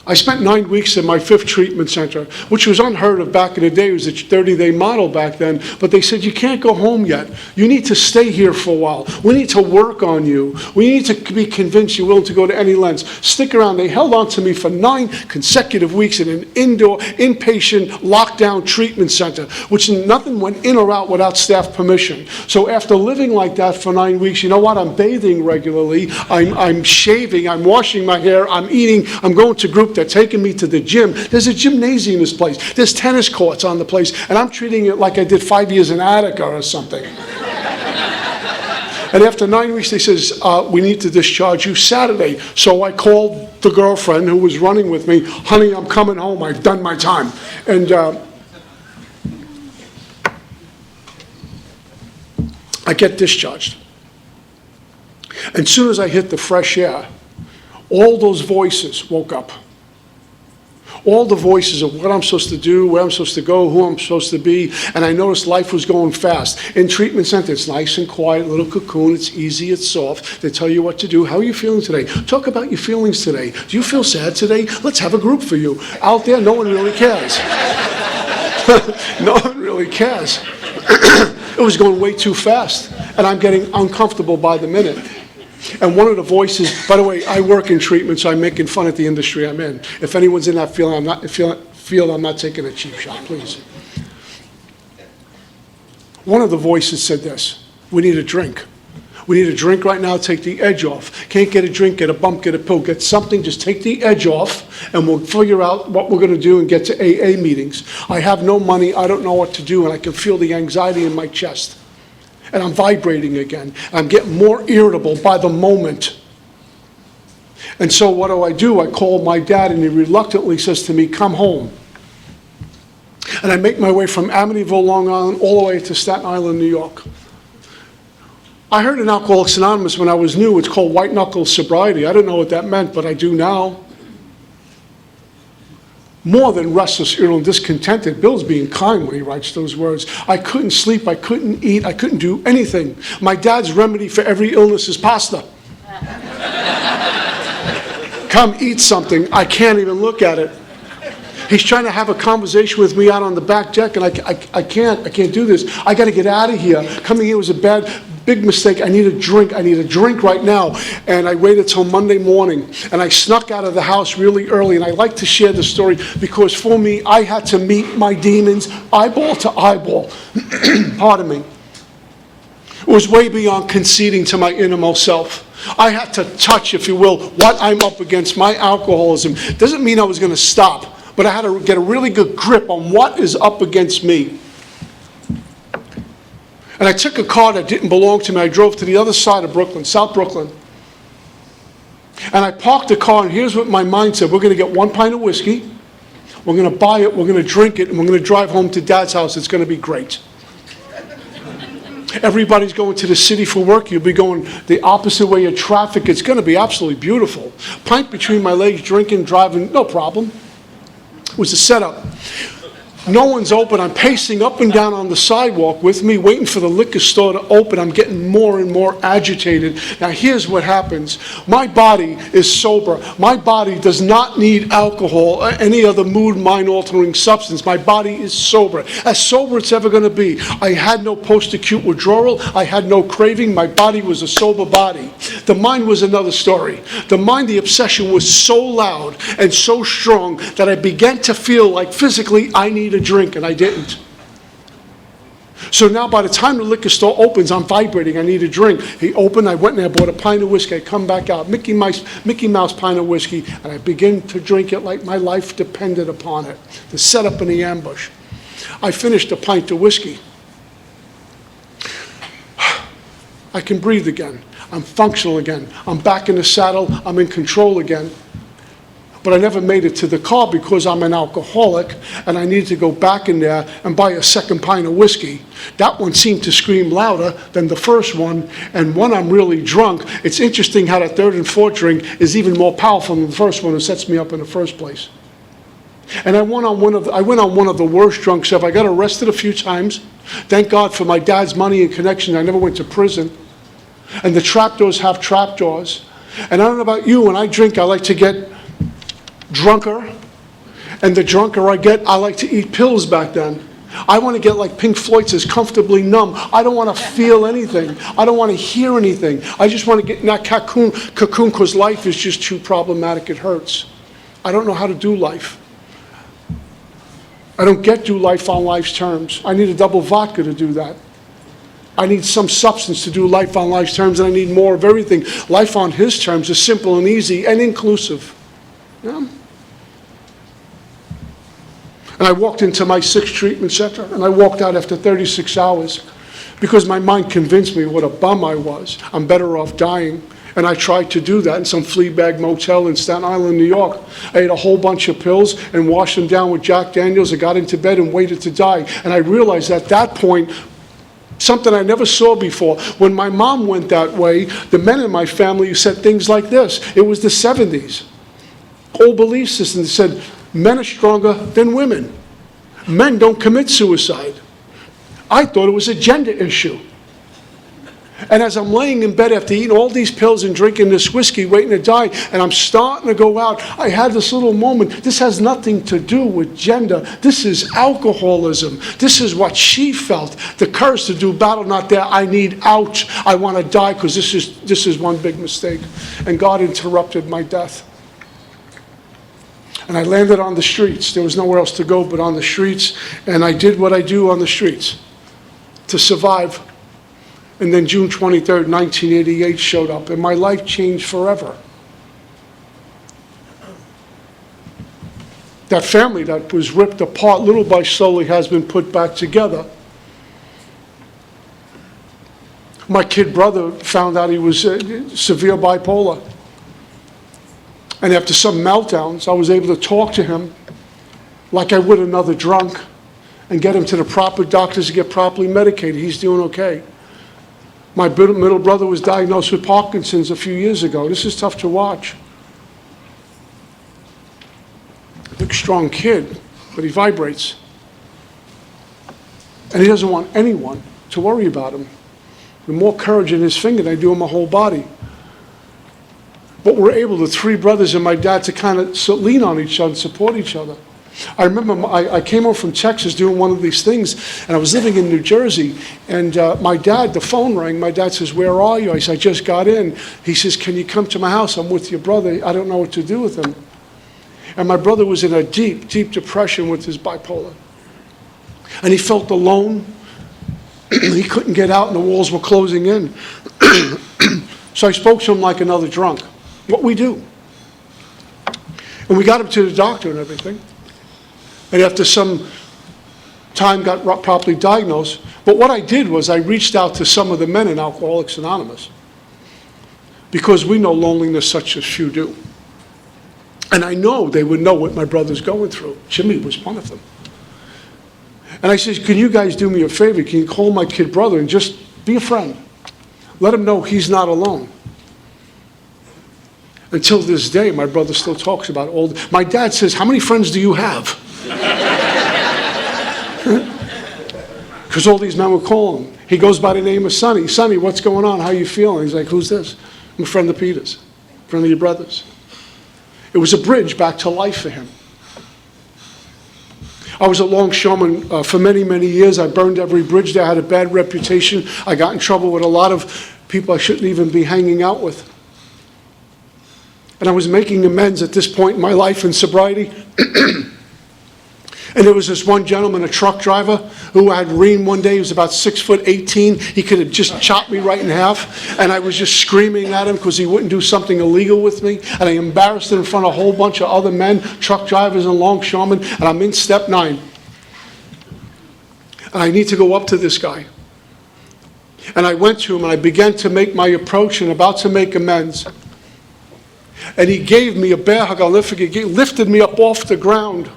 I spent 9 weeks in my 5th treatment center, which was unheard of back in the day. It was a 30-day model back then. But they said, you can't go home yet. You need to stay here for a while. We need to work on you. We need to be convinced you're willing to go to any lengths. Stick around. They held on to me for 9 consecutive weeks in an indoor, inpatient, lockdown treatment center, which nothing went in or out without staff permission. So after living like that for 9 weeks, you know what? I'm bathing regularly. I'm shaving. I'm washing my hair. I'm eating. I'm going to group. They're taking me to the gym. There's a gymnasium in this place. There's tennis courts on the place, and I'm treating it like I did 5 years in Attica or something. And after 9 weeks, they says, we need to discharge you Saturday. So I called the girlfriend who was running with me. Honey, I'm coming home. I've done my time. And I get discharged. And as soon as I hit the fresh air, all those voices woke up. All the voices of what I'm supposed to do, where I'm supposed to go, who I'm supposed to be. And I noticed life was going fast. In treatment center, it's nice and quiet, little cocoon, it's easy, it's soft. They tell you what to do. How are you feeling today? Talk about your feelings today. Do you feel sad today? Let's have a group for you. Out there, no one really cares. No one really cares. It was going way too fast. And I'm getting uncomfortable by the minute. And one of the voices, by the way, I work in treatment, so I'm making fun at the industry I'm in. If anyone's in that field, I'm not taking a cheap shot, please. One of the voices said this, we need a drink. We need a drink right now, take the edge off. Can't get a drink, get a bump, get a pill, get something, just take the edge off, and we'll figure out what we're going to do and get to AA meetings. I have no money, I don't know what to do, and I can feel the anxiety in my chest. And I'm vibrating again. I'm getting more irritable by the moment. And so what do? I call my dad, and he reluctantly says to me, come home. And I make my way from Amityville, Long Island, all the way to Staten Island, New York. I heard in Alcoholics Anonymous when I was new, it's called white knuckle sobriety. I didn't know what that meant, but I do now. More than restless, irritable, and discontented. Bill's being kind when he writes those words. I couldn't sleep, I couldn't eat, I couldn't do anything. My dad's remedy for every illness is pasta. Come eat something, I can't even look at it. He's trying to have a conversation with me out on the back deck, and I can't do this. I got to get out of here. Coming here was a big mistake. I need a drink right now. And I waited till Monday morning, and I snuck out of the house really early, and I like to share the story because for me, I had to meet my demons eyeball to eyeball. Pardon me. It was way beyond conceding to my innermost self. I had to touch, if you will, what I'm up against, my alcoholism. Doesn't mean I was going to stop. But I had to get a really good grip on what is up against me. And I took a car that didn't belong to me. I drove to the other side of Brooklyn, South Brooklyn. And I parked the car, and here's what my mind said. We're going to get 1 pint of whiskey. We're going to buy it. We're going to drink it. And we're going to drive home to Dad's house. It's going to be great. Everybody's going to the city for work. You'll be going the opposite way of traffic. It's going to be absolutely beautiful. Pint between my legs, drinking, driving, no problem. It was a setup. No one's open. I'm pacing up and down on the sidewalk with me, waiting for the liquor store to open. I'm getting more and more agitated. Now, here's what happens. My body is sober. My body does not need alcohol or any other mood, mind-altering substance. My body is sober. As sober it's ever going to be. I had no post-acute withdrawal. I had no craving. My body was a sober body. The mind was another story. The mind, the obsession was so loud and so strong that I began to feel like physically I need a drink, and I didn't. So now by the time the liquor store opens, I'm vibrating, I need a drink. He opened, I went and I bought a pint of whiskey, I come back out, Mickey Mouse pint of whiskey, and I begin to drink it like my life depended upon it. The setup and the ambush. I finished a pint of whiskey. I can breathe again. I'm functional again. I'm back in the saddle, I'm in control again. But I never made it to the car because I'm an alcoholic and I needed to go back in there and buy a second pint of whiskey. That one seemed to scream louder than the first one, and when I'm really drunk, it's interesting how that third and fourth drink is even more powerful than the first one that sets me up in the first place. And I went on one of the worst drunks ever. I got arrested a few times. Thank God for my dad's money and connection. I never went to prison. And the trapdoors have trapdoors. And I don't know about you, when I drink, I like to get drunker, and the drunker I get, I like to eat pills back then. I want to get like Pink Floyd says, comfortably numb. I don't want to feel anything. I don't want to hear anything. I just want to get in that cocoon because life is just too problematic. It hurts. I don't know how to do life. I don't do life on life's terms. I need a double vodka to do that. I need some substance to do life on life's terms, and I need more of everything. Life on his terms is simple and easy and inclusive. Yeah. And I walked into my 6th treatment center, and I walked out after 36 hours because my mind convinced me what a bum I was. I'm better off dying. And I tried to do that in some flea bag motel in Staten Island, New York. I ate a whole bunch of pills and washed them down with Jack Daniels. I got into bed and waited to die. And I realized at that point, something I never saw before. When my mom went that way, the men in my family said things like this. It was the 70s. Old belief system that said, men are stronger than women. Men don't commit suicide. I thought it was a gender issue. And as I'm laying in bed after eating all these pills and drinking this whiskey, waiting to die, and I'm starting to go out, I had this little moment. This has nothing to do with gender. This is alcoholism. This is what she felt. The courage to do battle not there. I need out. I want to die because this is one big mistake. And God interrupted my death. And I landed on the streets. There was nowhere else to go but on the streets. And I did what I do on the streets to survive. And then June 23rd, 1988 showed up, and my life changed forever. That family that was ripped apart little by slowly has been put back together. My kid brother found out he was severe bipolar. And after some meltdowns, I was able to talk to him like I would another drunk and get him to the proper doctors to get properly medicated. He's doing okay. My middle brother was diagnosed with Parkinson's a few years ago. This is tough to watch. Big, strong kid, but he vibrates. And he doesn't want anyone to worry about him. The more courage in his finger than I do in my whole body. But we're able, the three brothers and my dad, to kind of lean on each other and support each other. I remember I came home from Texas doing one of these things, and I was living in New Jersey, and my dad, the phone rang. My dad says, "Where are you?" I said, "I just got in." He says, "Can you come to my house? I'm with your brother. I don't know what to do with him." And my brother was in a deep, deep depression with his bipolar. And he felt alone. He couldn't get out, and the walls were closing in. So I spoke to him like another drunk. What we do. And we got him to the doctor and everything. And after some time got properly diagnosed. But what I did was I reached out to some of the men in Alcoholics Anonymous. Because we know loneliness such as few do. And I know they would know what my brother's going through. Jimmy was one of them. And I said, "Can you guys do me a favor? Can you call my kid brother and just be a friend? Let him know he's not alone." Until this day, my brother still talks about old. My dad says, "How many friends do you have?" Because all these men were calling him. He goes by the name of Sonny. "Sonny, what's going on? How you feeling?" He's like, "Who's this?" "I'm a friend of Peter's, friend of your brother's." It was a bridge back to life for him. I was a longshoreman for many, many years. I burned every bridge there. I had a bad reputation. I got in trouble with a lot of people I shouldn't even be hanging out with. And I was making amends at this point in my life in sobriety. And there was this one gentleman, a truck driver, who I had reamed one day. He was about 6'18". He could have just chopped me right in half. And I was just screaming at him because he wouldn't do something illegal with me. And I embarrassed him in front of a whole bunch of other men, truck drivers and longshoremen. And I'm in step 9. And I need to go up to this guy. And I went to him and I began to make my approach and about to make amends. And he gave me a bear hug. I'll never forget. He lifted me up off the ground.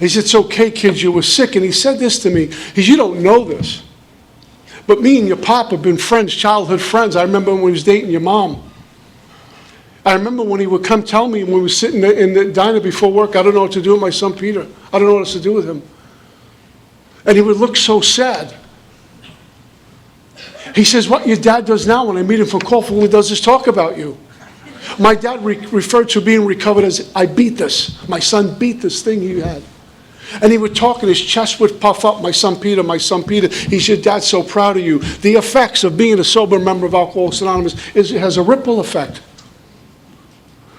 He said, "It's okay, kids, you were sick." And he said this to me. He said, "You don't know this, but me and your pop have been friends, childhood friends. I remember when he was dating your mom. I remember when he would come tell me when we were sitting in the diner before work, I don't know what to do with my son Peter. I don't know what else to do with him." And he would look so sad. He says, "What your dad does now when I meet him for coffee, all he does is talk about you." My dad referred to being recovered as, "I beat this. My son beat this thing he had." And he would talk and his chest would puff up. "My son Peter, my son Peter." He said, "Dad's so proud of you." The effects of being a sober member of Alcoholics Anonymous it has a ripple effect.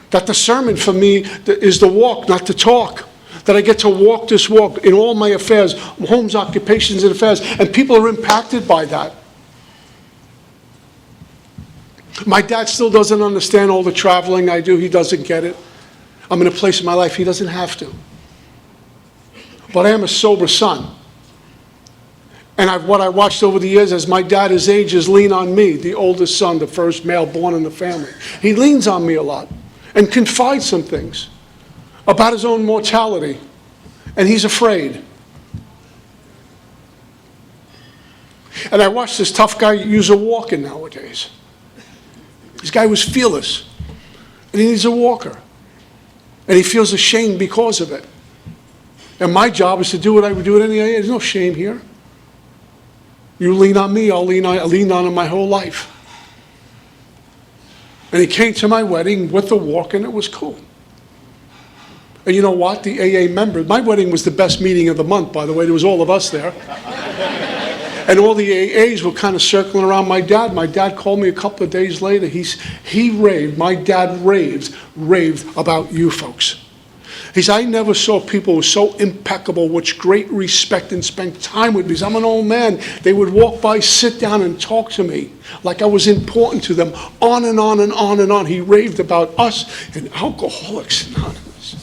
That the sermon for me is the walk, not the talk. That I get to walk this walk in all my affairs, homes, occupations, and affairs, and people are impacted by that. My dad still doesn't understand all the traveling I do. He doesn't get it. I'm in a place in my life he doesn't have to. But I am a sober son. And what I watched over the years as my dad, his age, is lean on me, the oldest son, the first male born in the family. He leans on me a lot and confides some things about his own mortality. And he's afraid. And I watched this tough guy use a walker nowadays. This guy was fearless, and he needs a walker. And he feels ashamed because of it. And my job is to do what I would do at any age. There's no shame here. You lean on me, I leaned on him my whole life. And he came to my wedding with the walker, and it was cool. And you know what? The AA members, my wedding was the best meeting of the month, by the way. There was all of us there. And all the AAs were kind of circling around my dad. My dad called me a couple of days later. He raved, my dad raved about you folks. He said, I never saw people who were so impeccable, with great respect, and spent time with me. He said, I'm an old man. They would walk by, sit down, and talk to me like I was important to them, on and on and on and on. He raved about us and Alcoholics Anonymous.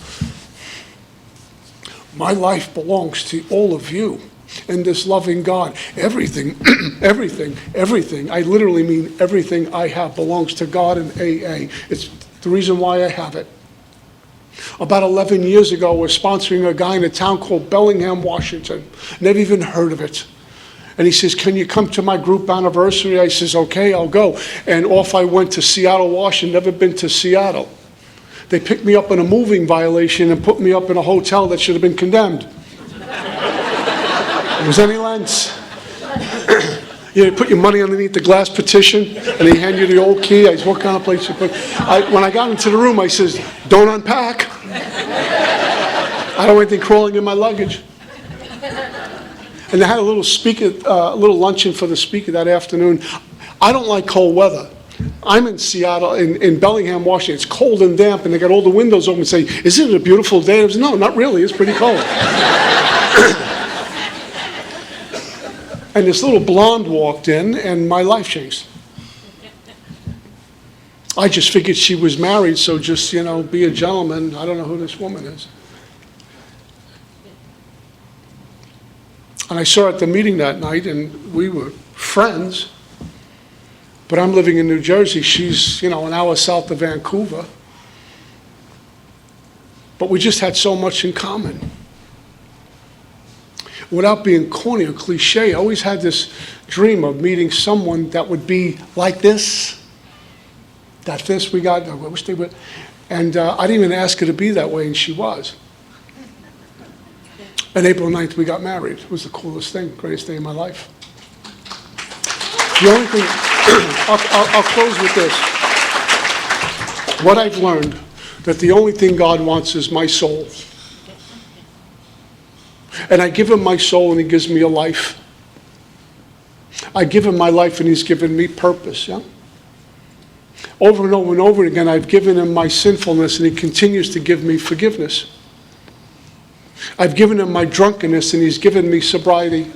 My life belongs to all of you and this loving God. Everything, everything, I literally mean everything I have belongs to God and AA. It's the reason why I have it. About 11 years ago, we're sponsoring a guy in a town called Bellingham, Washington. Never even heard of it. And he says, can you come to my group anniversary? I says, okay, I'll go. And off I went to Seattle, Washington. Never been to Seattle. They picked me up in a moving violation and put me up in a hotel that should have been condemned. Was any lengths? You put your money underneath the glass partition, and they hand you the old key. I said, what kind of place you put? When I got into the room, I says, don't unpack. I don't want anything crawling in my luggage. And they had a little luncheon for the speaker that afternoon. I don't like cold weather. I'm in Seattle, in Bellingham, Washington. It's cold and damp, and they got all the windows open and say, isn't it a beautiful day? I was, no, not really. It's pretty cold. And this little blonde walked in, and my life changed. I just figured she was married, so just, be a gentleman. I don't know who this woman is. And I saw her at the meeting that night, and we were friends. But I'm living in New Jersey. She's, an hour south of Vancouver. But we just had so much in common. Without being corny or cliche, I always had this dream of meeting someone that would be like this. I wish they would. And I didn't even ask her to be that way, and she was. And April 9th, we got married. It was the coolest thing, greatest day of my life. The only thing, I'll close with this. What I've learned, that the only thing God wants is my soul. And I give him my soul, and he gives me a life. I give him my life, and he's given me purpose, yeah? Over and over and over again, I've given him my sinfulness, and he continues to give me forgiveness. I've given him my drunkenness, and he's given me sobriety.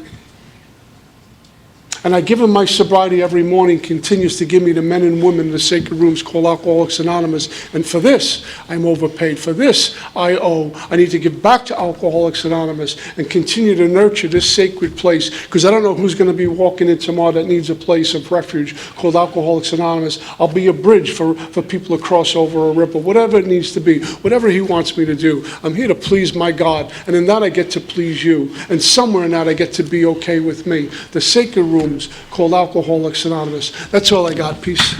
And I give him my sobriety every morning, continues to give me the men and women in the sacred rooms called Alcoholics Anonymous. And for this, I'm overpaid. For this, I owe. I need to give back to Alcoholics Anonymous and continue to nurture this sacred place, because I don't know who's going to be walking in tomorrow that needs a place of refuge called Alcoholics Anonymous. I'll be a bridge for people to cross over a ripple, whatever it needs to be, whatever he wants me to do. I'm here to please my God, and in that I get to please you. And somewhere in that I get to be okay with me. The sacred room called Alcoholics Anonymous. That's all I got. Peace.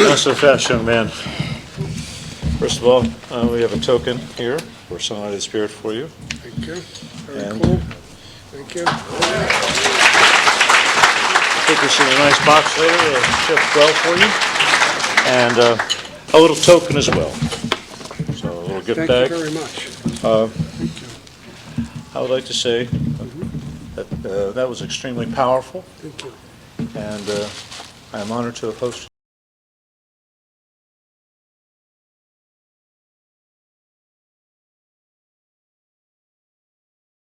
Not so fast, young man. First of all, we have a token here for Son of the Spirit for you. Thank you. Very And cool. Thank you. put this in a nice box later, it'll ship well for you. And a little token as well. So a little gift Thank bag. you very much. I would like to say that that was extremely powerful, Thank you. and I am honored to have hosted